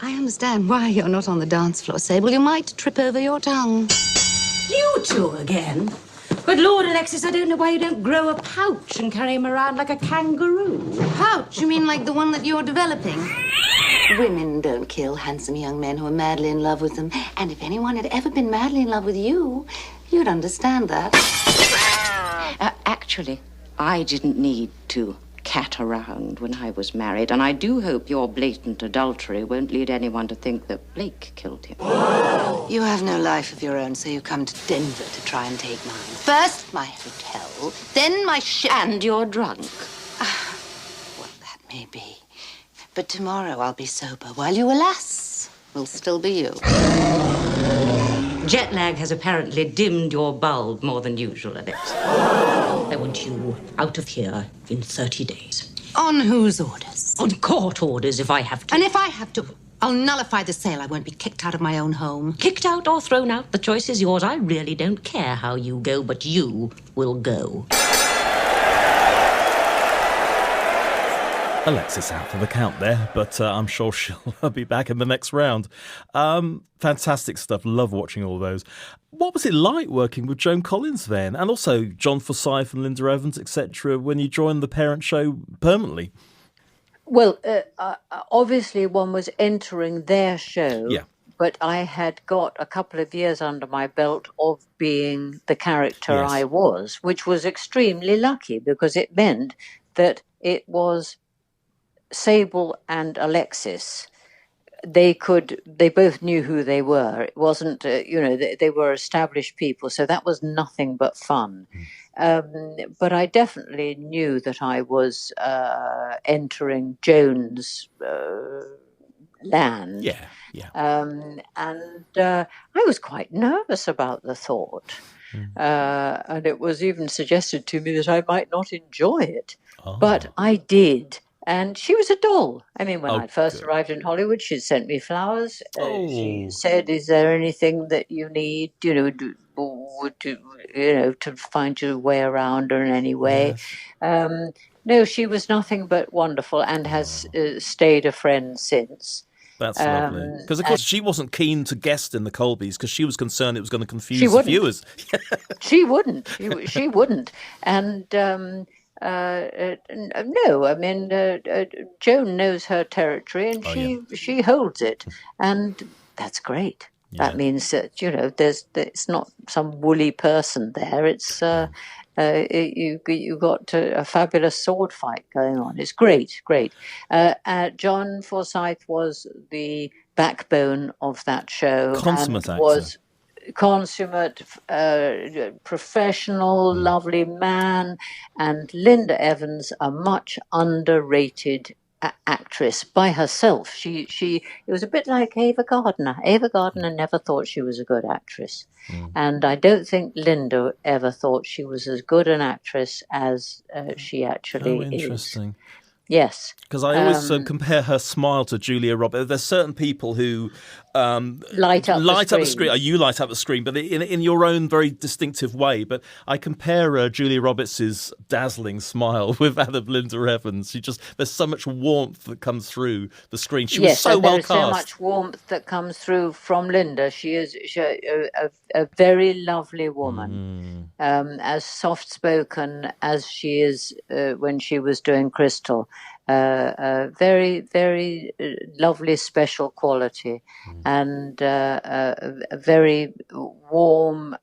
I understand why you're not on the dance floor, Sable. You might trip over your tongue. You two again? Good Lord, Alexis, I don't know why you don't grow a pouch and carry him around like a kangaroo. Pouch? You mean like the one that you're developing? Women don't kill handsome young men who are madly in love with them. And if anyone had ever been madly in love with you, you'd understand that. Actually, I didn't need to cat around when I was married, and I do hope your blatant adultery won't lead anyone to think that Blake killed him. You have no life of your own, so you come to Denver to try and take mine. First, my hotel, then my ship. And you're drunk. Well, that may be. But tomorrow I'll be sober, while you, alas, will still be you. Jet lag has apparently dimmed your bulb more than usual, Alex. I want you out of here in 30 days. On whose orders? On court orders, if I have to. And if I have to, I'll nullify the sale. I won't be kicked out of my own home. Kicked out or thrown out, the choice is yours. I really don't care how you go, but you will go. Alexis out for the count there, but I'm sure she'll be back in the next round. Fantastic stuff. Love watching all those. What was it like working with Joan Collins then? And also John Forsyth and Linda Evans, etc., when you joined the parent show permanently? Well, obviously one was entering their show. Yeah. But I had got a couple of years under my belt of being the character I was, which was extremely lucky because it meant that it was Sable and Alexis. They both knew who they were. It wasn't, they were established people, so that was nothing but fun. But I definitely knew that I was entering Joan's land. Yeah. And I was quite nervous about the thought. And it was even suggested to me that I might not enjoy it. But I did. And she was a doll. I mean, when I first arrived in Hollywood, she sent me flowers. She said, "Is there anything that you need, to find your way around or in any way?" Yes. No, she was nothing but wonderful and has stayed a friend since. That's lovely. Because, of course, she wasn't keen to guest in the Colbys because she was concerned it was going to confuse the viewers. She wouldn't. She wouldn't. And no, I mean, Joan knows her territory and she holds it. And that's great. Yeah. That means that, it's not some woolly person there. It's you got a fabulous sword fight going on. It's great. John Forsyth was the backbone of that show. Consummate actor. Was consummate, professional, lovely man, and Linda Evans, a much underrated actress by herself. It was a bit like Ava Gardner. Ava Gardner never thought she was a good actress, and I don't think Linda ever thought she was as good an actress as she actually is. Interesting. Yes. Because I always compare her smile to Julia Roberts. There's certain people who light up the screen. You light up the screen, but in your own very distinctive way. But I compare Julia Roberts' dazzling smile with that of Linda Evans. There's so much warmth that comes through the screen. She was so well cast. There's so much warmth that comes through from Linda. She is a very lovely woman, as soft-spoken as she is when she was doing Crystal. A very, very lovely, special quality, and a very warm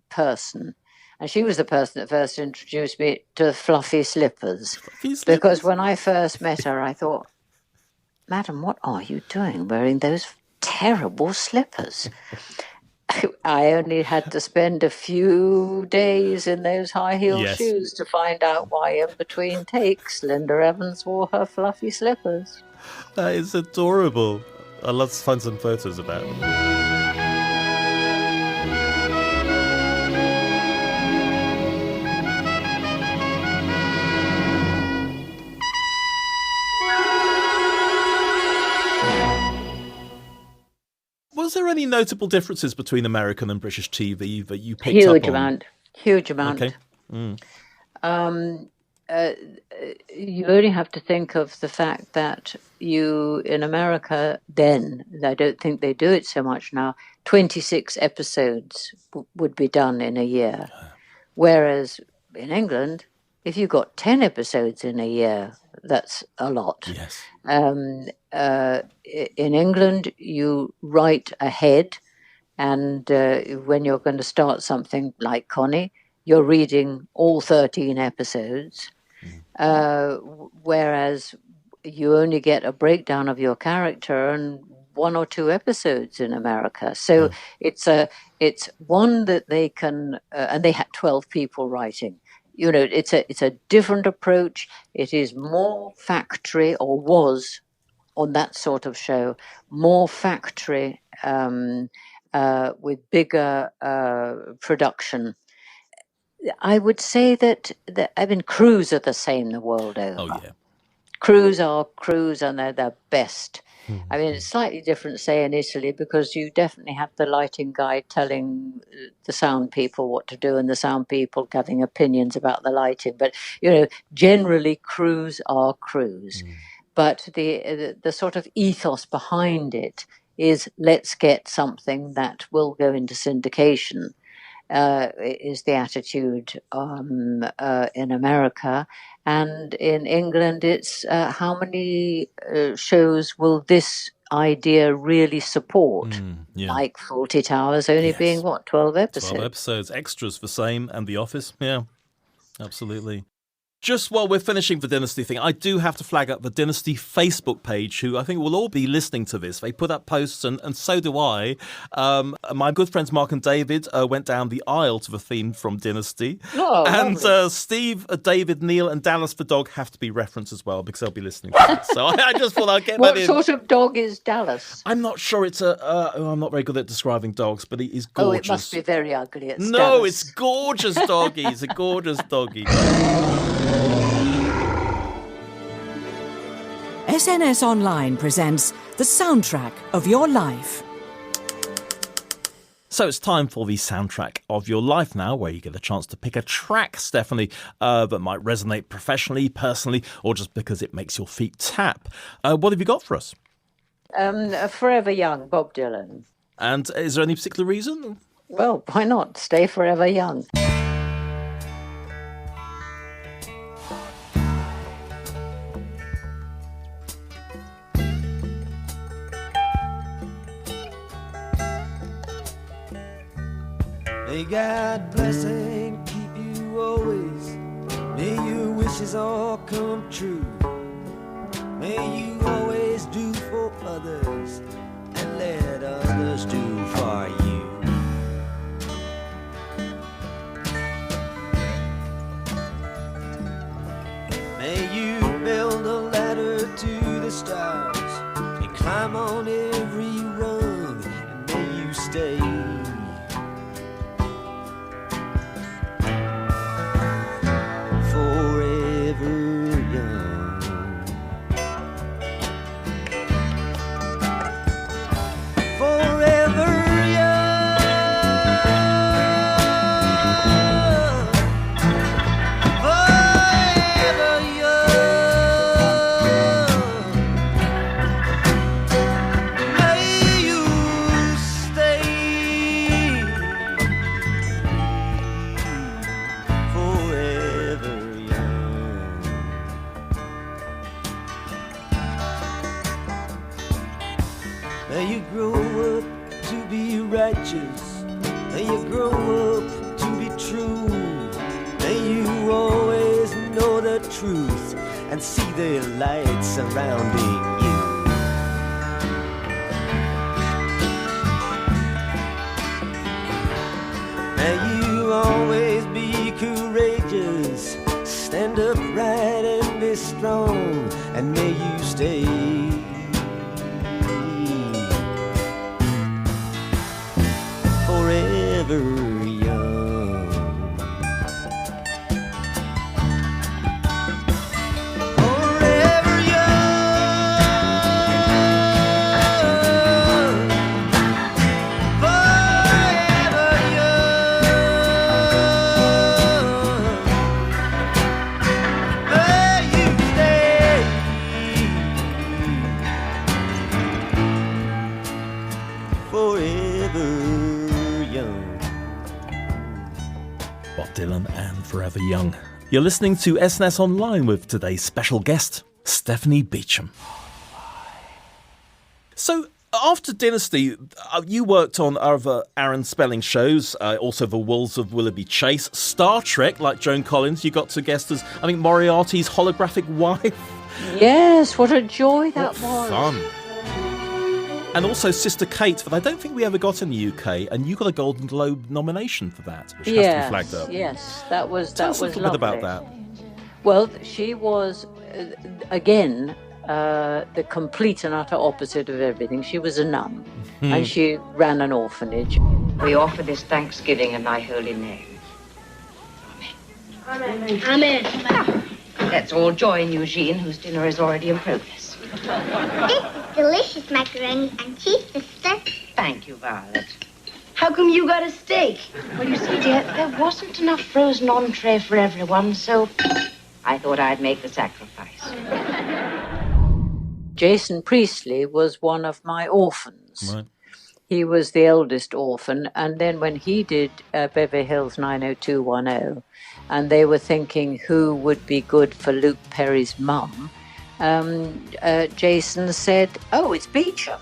person. And she was the person that first introduced me to fluffy slippers. Because when I first met her, I thought, Madam, what are you doing wearing those terrible slippers? I only had to spend a few days in those high-heeled shoes to find out why in between takes Linda Evans wore her fluffy slippers. That is adorable. I'd love to find some photos of that. Was there any notable differences between American and British TV that you picked up on? Huge amount. Okay. You only have to think of the fact that in America then, I don't think they do it so much now, 26 episodes would be done in a year. Whereas in England, if you got 10 episodes in a year, that's a lot. Yes. In England, you write ahead, and when you're going to start something like Connie, you're reading all 13 episodes, whereas you only get a breakdown of your character and 1 or 2 episodes in America. So it's one that they can, and they had 12 people writing. You know, it's a different approach. It is more factory, or was on that sort of show, more factory with bigger production. I would say that crews are the same the world over. Oh yeah, crews are crews, and they're the best. I mean, it's slightly different, say, in Italy, because you definitely have the lighting guy telling the sound people what to do and the sound people having opinions about the lighting. But, you know, generally crews are crews. But the sort of ethos behind it is, let's get something that will go into syndication, is the attitude in America. And in England, it's how many shows will this idea really support? Like Fawlty Towers only being, 12 episodes? 12 episodes. Extras the same, and The Office. Yeah, absolutely. Just while we're finishing the Dynasty thing, I do have to flag up the Dynasty Facebook page, who I think will all be listening to this. They put up posts, and so do I. My good friends Mark and David went down the aisle to the theme from Dynasty. Oh, and Steve, David, Neil, and Dallas the dog have to be referenced as well, because they'll be listening to this. So I just thought I'd get that in. What sort of dog is Dallas? I'm not sure. It's I'm not very good at describing dogs, but he's gorgeous. Oh, it must be very ugly. No, Dallas. it's gorgeous doggy. It's a gorgeous doggy. SNS Online presents the soundtrack of your life. So it's time for the soundtrack of your life now, where you get a chance to pick a track, Stephanie, that might resonate professionally, personally, or just because it makes your feet tap. What have you got for us? Forever Young, Bob Dylan. And is there any particular reason? Well, why not? Stay forever young. May God bless and keep you always. May your wishes all come true. May you always do for others and let others do for you. May you build a ladder to the stars and climb on every rung, and may you stay May you grow up to be righteous. May you grow up to be true. May you always know the truth and see the light surrounding you. May you always be courageous. Stand upright and be strong. And may you stay forever young. Forever young. Forever young. May you stay forever young. Bob Dylan and Forever Young. You're listening to SNS Online with today's special guest, Stephanie Beacham. So, after Dynasty, you worked on other Aaron Spelling shows, also The Wolves of Willoughby Chase, Star Trek, like Joan Collins. You got to guest as, I think, Moriarty's holographic wife. Yes, what a joy that was. Fun. And also Sister Kate, but I don't think we ever got in the UK, and you got a Golden Globe nomination for that, which has to be flagged up. Yes, that was Tell us a little bit about that. Well, she was, again, the complete and utter opposite of everything. She was a nun, and she ran an orphanage. We offer this Thanksgiving in thy holy name. Amen. Amen. Let's all join Eugene, whose dinner is already in progress. This is delicious macaroni and cheese, sister. Thank you, Violet. How come you got a steak? Well, you see, dear, there wasn't enough frozen entree for everyone, so I thought I'd make the sacrifice. Jason Priestley was one of my orphans. Right. He was the eldest orphan, and then when he did Beverly Hills 90210, and they were thinking who would be good for Luke Perry's mum, Jason said, "Oh, it's Beacham,"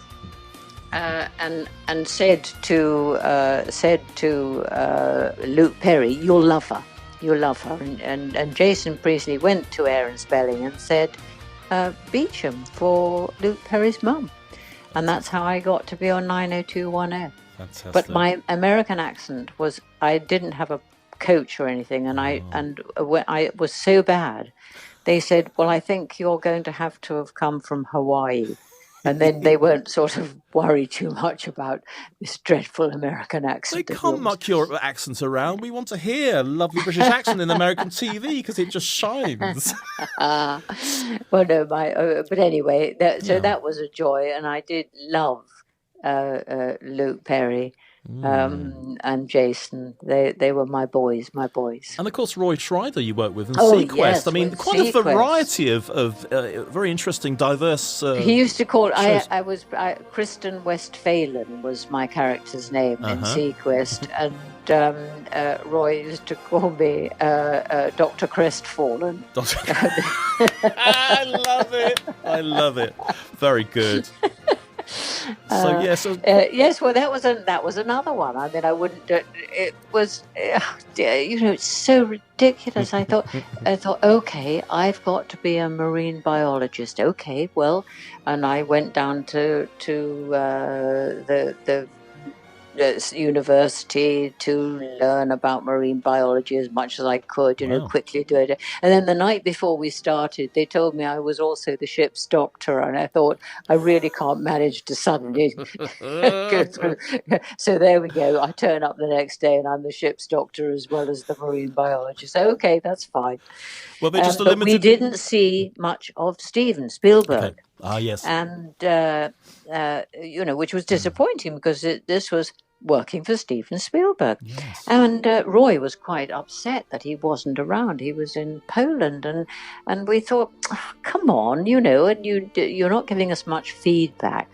and said to Luke Perry, "You'll love her, you'll love her." And Jason Priestley went to Aaron Spelling and said, "Beacham for Luke Perry's mum," and that's how I got to be on 90210. Fantastic. But my American accent was, I didn't have a coach or anything, and when I was so bad. They said, "Well, I think you're going to have come from Hawaii." And then they weren't sort of worried too much about this dreadful American accent. They can't muck your accents around. We want to hear a lovely British accent in American TV because it just shines. Well, no, but anyway, that was a joy, and I did love Luke Perry. And Jason, they were my boys. And of course, Roy Schreider you worked with in Oh, Sequest. yes, I mean, with quite Sequest. a variety of very interesting, diverse. He used to call shows. Kristen Westphalen was my character's name in Sequest, and Roy used to call me Dr. Crestfallen. I love it. Very good. Yes, well, that was another one. I mean, I wouldn't. It was, it's so ridiculous. I thought, okay, I've got to be a marine biologist. Okay, well, and I went down to the university to learn about marine biology as much as I could, quickly do it. And then the night before we started, they told me I was also the ship's doctor, and I thought, I really can't manage to suddenly go through. So there we go. I turn up the next day and I'm the ship's doctor as well as the marine biologist. Okay, that's fine. Well, they're just but we didn't see much of Steven Spielberg. Okay. Ah, yes. And, which was disappointing because this was working for Steven Spielberg. Yes. And Roy was quite upset that he wasn't around. He was in Poland, and we thought, come on, and you're not giving us much feedback.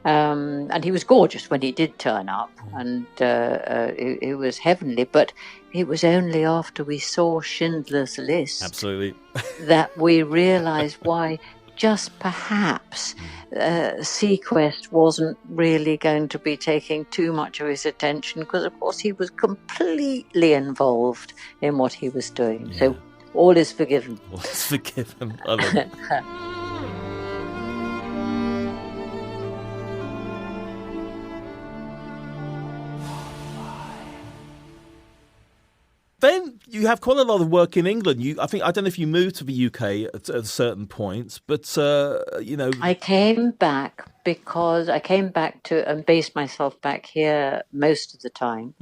And he was gorgeous when he did turn up, and it was heavenly, but it was only after we saw Schindler's List absolutely that we realized why just perhaps Sequest wasn't really going to be taking too much of his attention because, of course, he was completely involved in what he was doing. Yeah. So all is forgiven. All is forgiven. I love it. Then you have quite a lot of work in England. I don't know if you moved to the UK at certain points, but I came back because I came back to and based myself back here most of the time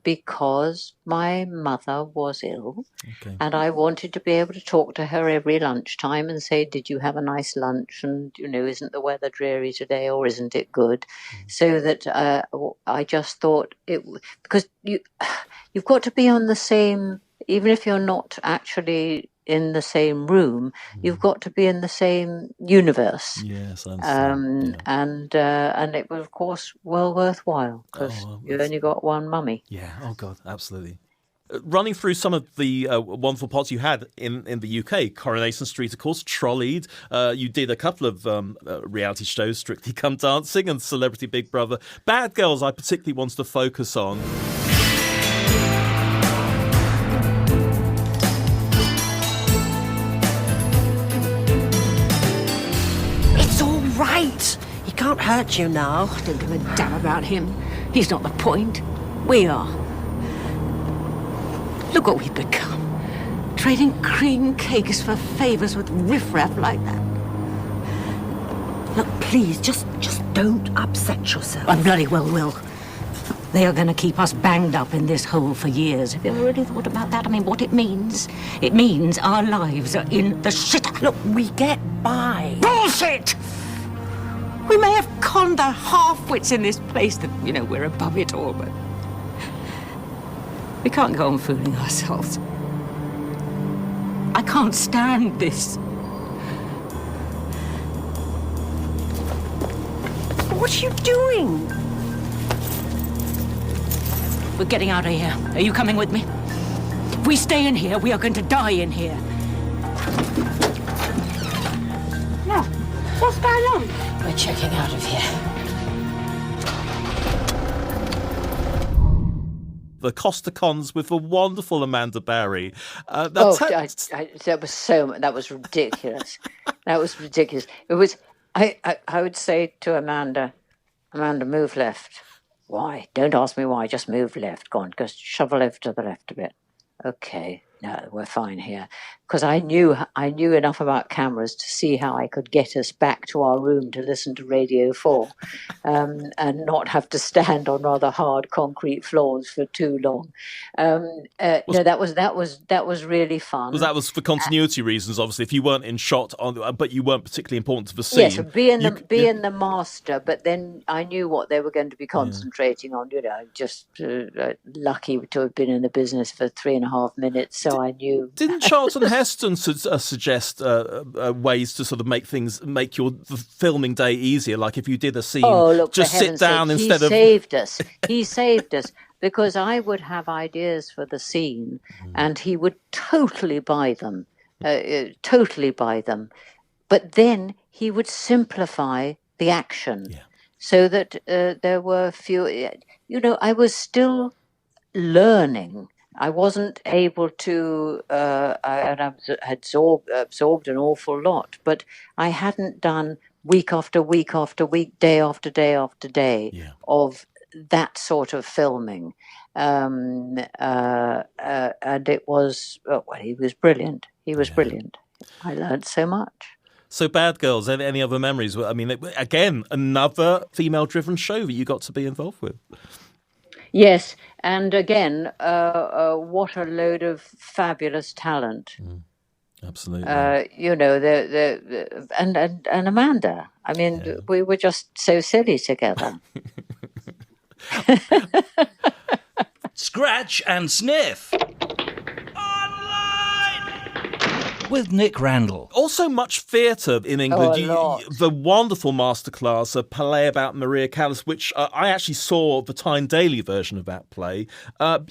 because my mother was ill, and I wanted to be able to talk to her every lunchtime and say, "Did you have a nice lunch?" And isn't the weather dreary today, or isn't it good? So that I just thought because you've got to be on the same, even if you're not actually in the same room, you've got to be in the same universe. Yes, I understand. And it was, of course, well worthwhile because you only got one mummy. Yeah, oh God, absolutely. Running through some of the wonderful parts you had in the UK, Coronation Street, of course, Trolleyed. You did a couple of reality shows, Strictly Come Dancing and Celebrity Big Brother. Bad Girls, I particularly wanted to focus on. Right! He can't hurt you now. I don't give a damn about him. He's not the point. We are. Look what we've become. Trading cream cakes for favours with riffraff like that. Look, please, just don't upset yourself. I bloody well will. They are going to keep us banged up in this hole for years. Have you ever really thought about that? I mean, what it means? It means our lives are in the shitter. Look, we get by. Bullshit! We may have conned our half-wits in this place that, we're above it all, but we can't go on fooling ourselves. I can't stand this. What are you doing? We're getting out of here. Are you coming with me? If we stay in here, we are going to die in here. No. What's going on? We're checking out of here. The Costa Cons with the wonderful Amanda Barry. That was ridiculous. That was ridiculous. It was. I would say to Amanda, move left. Why? Don't ask me why. Just move left. Go on. Just shove left to the left a bit. Okay. No, we're fine here. Because I knew enough about cameras to see how I could get us back to our room to listen to Radio 4 and not have to stand on rather hard concrete floors for too long. That was really fun. Well, that was for continuity reasons, obviously. If you weren't in shot, but you weren't particularly important to the scene. Yes, being the master, but then I knew what they were going to be concentrating on. Just lucky to have been in the business for 3.5 minutes. So I knew. Didn't Charlton Heston suggest ways to sort of make the filming day easier? Like if you did a scene, just sit down instead of. He saved us because I would have ideas for the scene, and he would totally buy them. But then he would simplify the action so that there were few. I was still learning. I wasn't able to, and I had absorbed an awful lot, but I hadn't done week after week after week, day after day after day of that sort of filming. And it was, he was brilliant. He was brilliant. I learned so much. So Bad Girls, any other memories? I mean, again, another female-driven show that you got to be involved with. Yes, and again, what a load of fabulous talent. Absolutely. And Amanda. I mean, we were just so silly together. Scratch and Sniff. With Nick Randell. Also much theatre in England. The wonderful masterclass, a play about Maria Callas, which I actually saw the Tyne Daly version of that play. Well,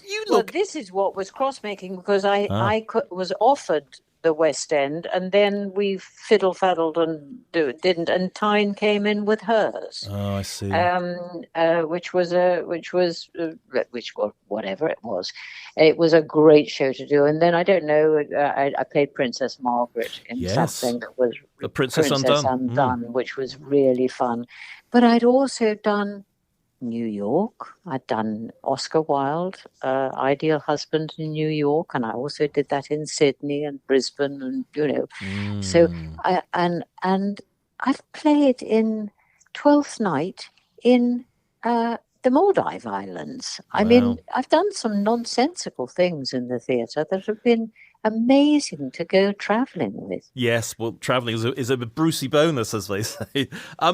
this is what was cross-making because I was offered the West End, and then we fiddle-faddled and didn't. And Tyne came in with hers. Oh, I see. Which was whatever it was. It was a great show to do. And then I don't know. I played Princess Margaret in something that was The Princess Undone. Which was really fun. But I'd also done New York. I'd done Oscar Wilde, Ideal Husband in New York, and I also did that in Sydney and Brisbane, and So I've played in Twelfth Night in the Maldive Islands. I mean, I've done some nonsensical things in the theatre that have been amazing to go travelling with. Yes, well, travelling is a Brucey bonus, as they say.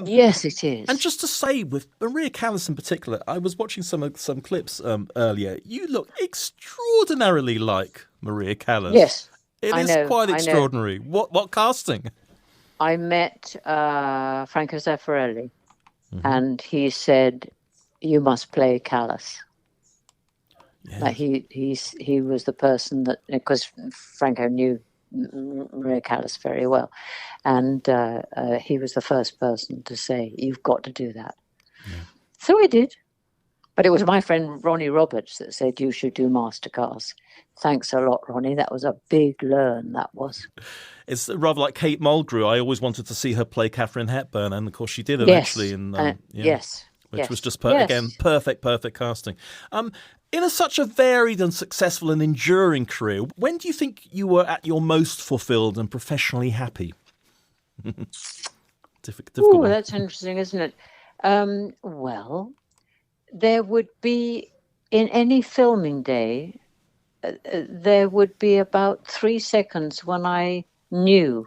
Yes, it is. And just to say, with Maria Callas in particular, I was watching some clips earlier. You look extraordinarily like Maria Callas. Yes, it is quite extraordinary. What casting? I met Franco Zeffirelli, and he said, "You must play Callas." Yeah. He was the person that, because Franco knew Maria Callas very well, and he was the first person to say, "You've got to do that." Yeah. So I did, but it was my friend Ronnie Roberts that said, "You should do masterclass." Thanks a lot, Ronnie. That was a big learn. That was. It's rather like Kate Mulgrew. I always wanted to see her play Katharine Hepburn, and of course she did eventually. Yes. Which was just perfect casting. In such a varied and successful and enduring career, when do you think you were at your most fulfilled and professionally happy? Oh, that's interesting, isn't it? Well, there would be, in any filming day, there would be about 3 seconds when I knew,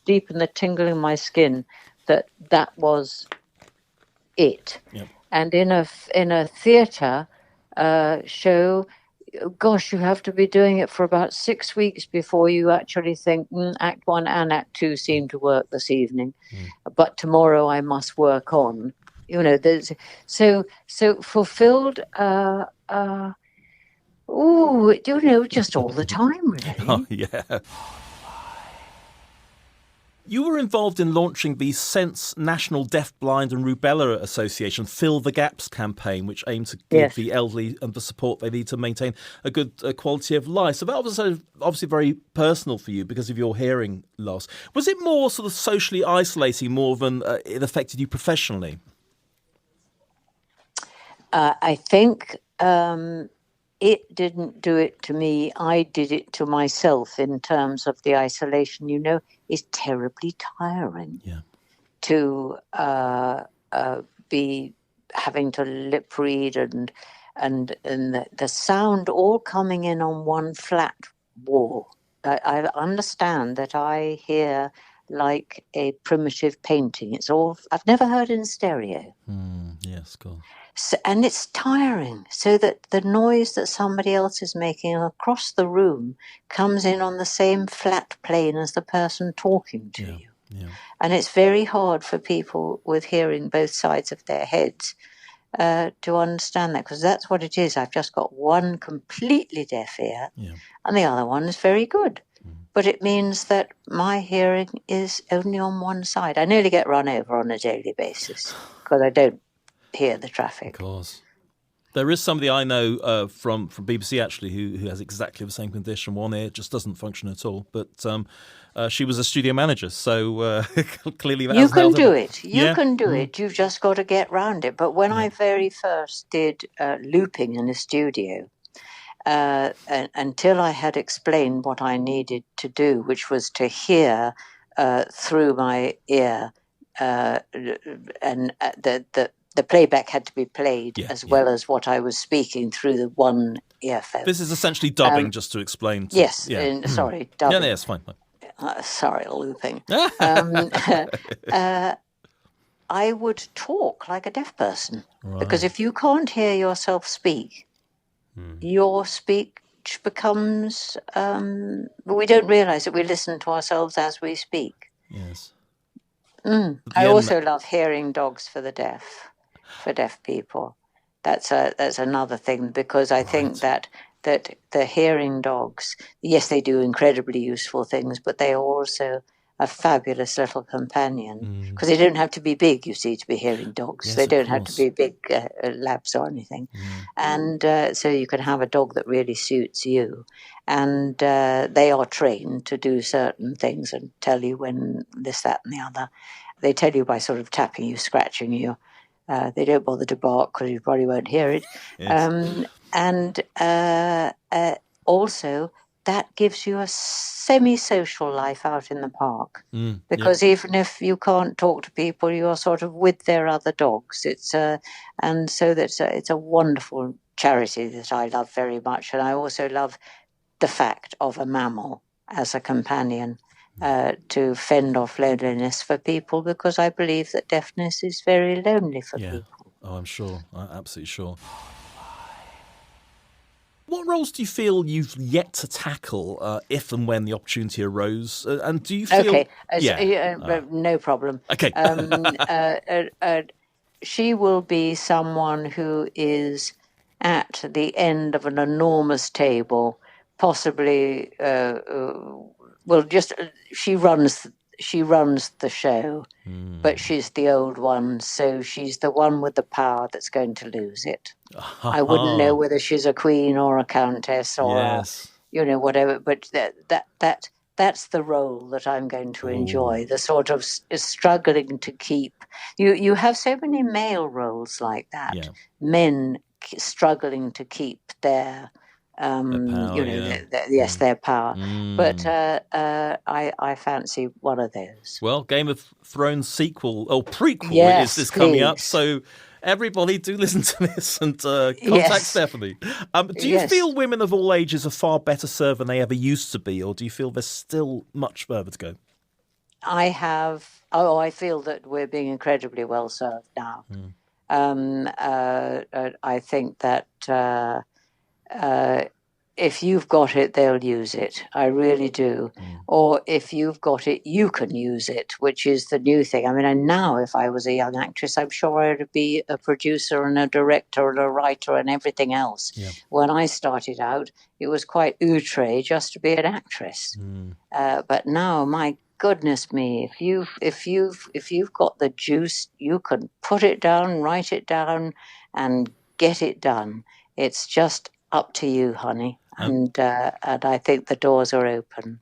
deep in the tingle in my skin, that was it. Yep. And in a theatre show, gosh, you have to be doing it for about 6 weeks before you actually think, Act 1 and Act 2 seem to work this evening, but tomorrow I must work on. There's so fulfilled. Just all the time, really. Oh, yeah. You were involved in launching the Sense National Deaf, Blind and Rubella Association Fill the Gaps campaign, which aimed to give the elderly the support they need to maintain a good quality of life. So that was obviously very personal for you because of your hearing loss. Was it more sort of socially isolating more than it affected you professionally? I think it didn't do it to me. I did it to myself in terms of the isolation. Is terribly tiring to be having to lip read and the sound all coming in on one flat wall. I understand that I hear like a primitive painting. I've never heard in stereo. Yes, cool. So, and it's tiring, so that the noise that somebody else is making across the room comes in on the same flat plane as the person talking to you. Yeah. And it's very hard for people with hearing both sides of their heads to understand that, because that's what it is. I've just got one completely deaf ear, and the other one is very good. But it means that my hearing is only on one side. I nearly get run over on a daily basis because I don't hear the traffic. Of course. There is somebody I know from BBC actually who has exactly the same condition. One ear just doesn't function at all. But she was a studio manager, so clearly that you can do it. You can do it. You've just got to get round it. But when I very first did looping in a studio, until I had explained what I needed to do, which was to hear through my ear, and the playback had to be played as well as what I was speaking through the one earphone. This is essentially dubbing, just to explain. Sorry, dubbing. Yeah, it's fine. Sorry, looping. I would talk like a deaf person, because if you can't hear yourself speak, your speech becomes... we don't realise that we listen to ourselves as we speak. Yes. I also love hearing dogs for the deaf. For deaf people, that's another thing, because I think that that the hearing dogs, yes, they do incredibly useful things, but they are also a fabulous little companion, because they don't have to be big, you see, to be hearing dogs. Yes, they of don't have course. to be big labs or anything. And so you can have a dog that really suits you. And they are trained to do certain things and tell you when this, that, and the other. They tell you by sort of tapping you, scratching you. They don't bother to bark because you probably won't hear it. Yes. Also, that gives you a semi-social life out in the park, because even if you can't talk to people, you're sort of with their other dogs. And so it's a wonderful charity that I love very much, and I also love the fact of a mammal as a companion to fend off loneliness for people, because I believe that deafness is very lonely for people. Oh, I'm sure. I'm absolutely sure. What roles do you feel you've yet to tackle if and when the opportunity arose? And do you feel... Okay, no problem. Okay. She will be someone who is at the end of an enormous table, possibly... she runs the show, but she's the old one, so she's the one with the power that's going to lose it. I wouldn't know whether she's a queen or a countess or whatever, but that's the role that I'm going to enjoy. The sort of struggling to keep. You have so many male roles like that. Men struggling to keep their their power. But I fancy one of those. Well, Game of Thrones sequel or prequel is coming up, so everybody do listen to this and contact Stephanie. Do you feel women of all ages are far better served than they ever used to be, or do you feel there's still much further to go? I feel that we're being incredibly well served now. I think that if you've got it, they'll use it. I really do. Or if you've got it, you can use it, which is the new thing. I mean, and now if I was a young actress, I'm sure I'd be a producer and a director and a writer and everything else. When I started out, it was quite outre just to be an actress. But now, my goodness me, if you've got the juice, you can put it down, write it down, and get it done. It's just up to you, honey. And I think the doors are open.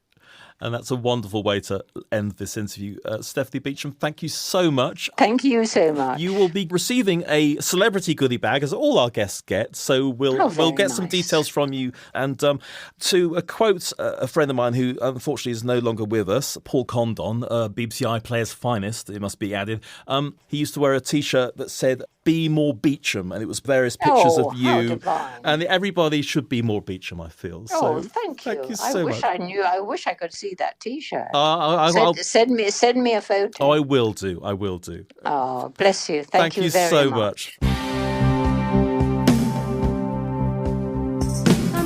And that's a wonderful way to end this interview. Stephanie Beacham, thank you so much. Thank you so much. You will be receiving a celebrity goodie bag, as all our guests get. So we'll get some details from you. And to quote a friend of mine who unfortunately is no longer with us, Paul Condon, BBC iPlayer's finest, it must be added. He used to wear a T-shirt that said, "Be more Beacham," and it was various pictures of you. How divine. And everybody should be more Beacham, I feel. So thank you. Thank you so much. I wish I could see that T-shirt. Send me a photo. I will do. Oh, bless you. Thank you very so much. I'm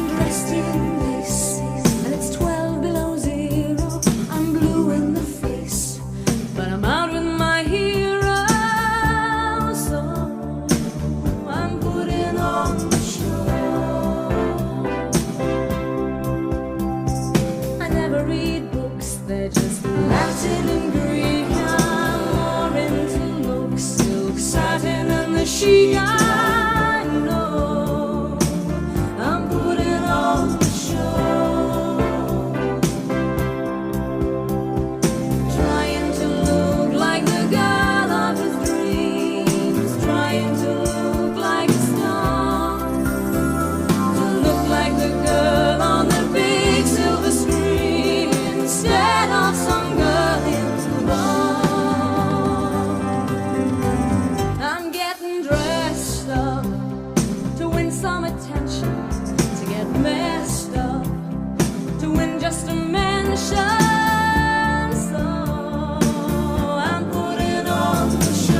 dressed in this, and it's 12 below zero. I'm blue in the face, but I'm out with my hero. So I'm putting on the show. I never read books, they're just Latin and Greek. I'm more into looks, silk satin and the chic. I know I'm putting on the show, trying to look like the girl of his dreams, trying to look like a star, to look like the girl on the big silver screen instead of some girl in the bar. I'm getting dressed up to win some attention, to get messed up, to win just a mention. So I'm putting on the show.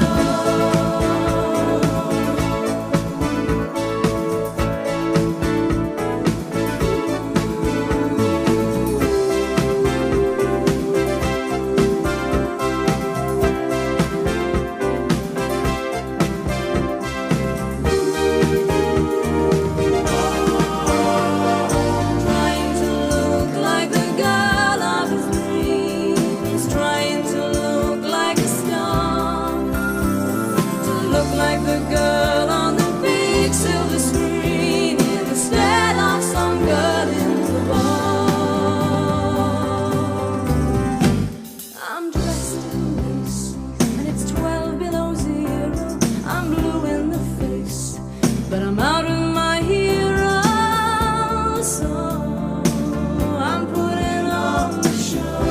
look like the girl on the big silver screen instead of some girl in the bar. I'm dressed in lace, and it's 12 below zero. I'm blue in the face, but I'm out of my hero, so I'm putting on the show.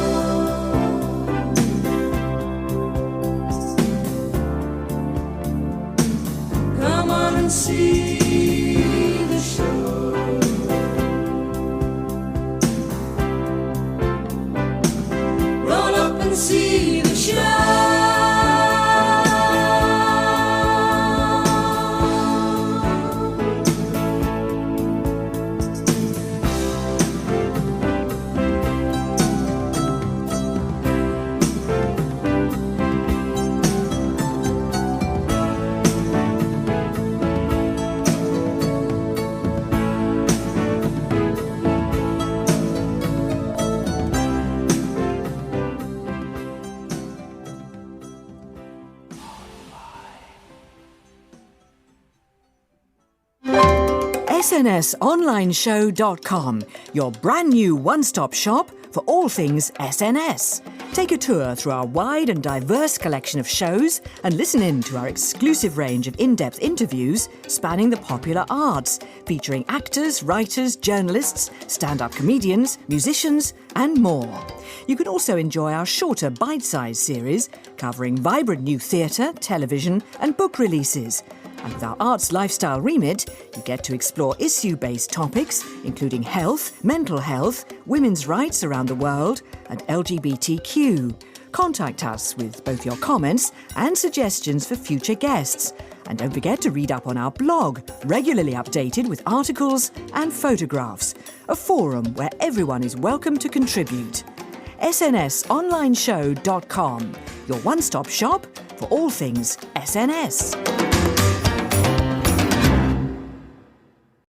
Come on and see the show. Roll up and see the show. SNSOnlineShow.com, your brand new one-stop shop for all things SNS. Take a tour through our wide and diverse collection of shows and listen in to our exclusive range of in-depth interviews spanning the popular arts, featuring actors, writers, journalists, stand-up comedians, musicians, and more. You can also enjoy our shorter bite-sized series covering vibrant new theatre, television, and book releases. And with our arts lifestyle remit, you get to explore issue-based topics, including health, mental health, women's rights around the world, and LGBTQ. Contact us with both your comments and suggestions for future guests. And don't forget to read up on our blog, regularly updated with articles and photographs. A forum where everyone is welcome to contribute. SNSOnlineShow.com, your one-stop shop for all things SNS.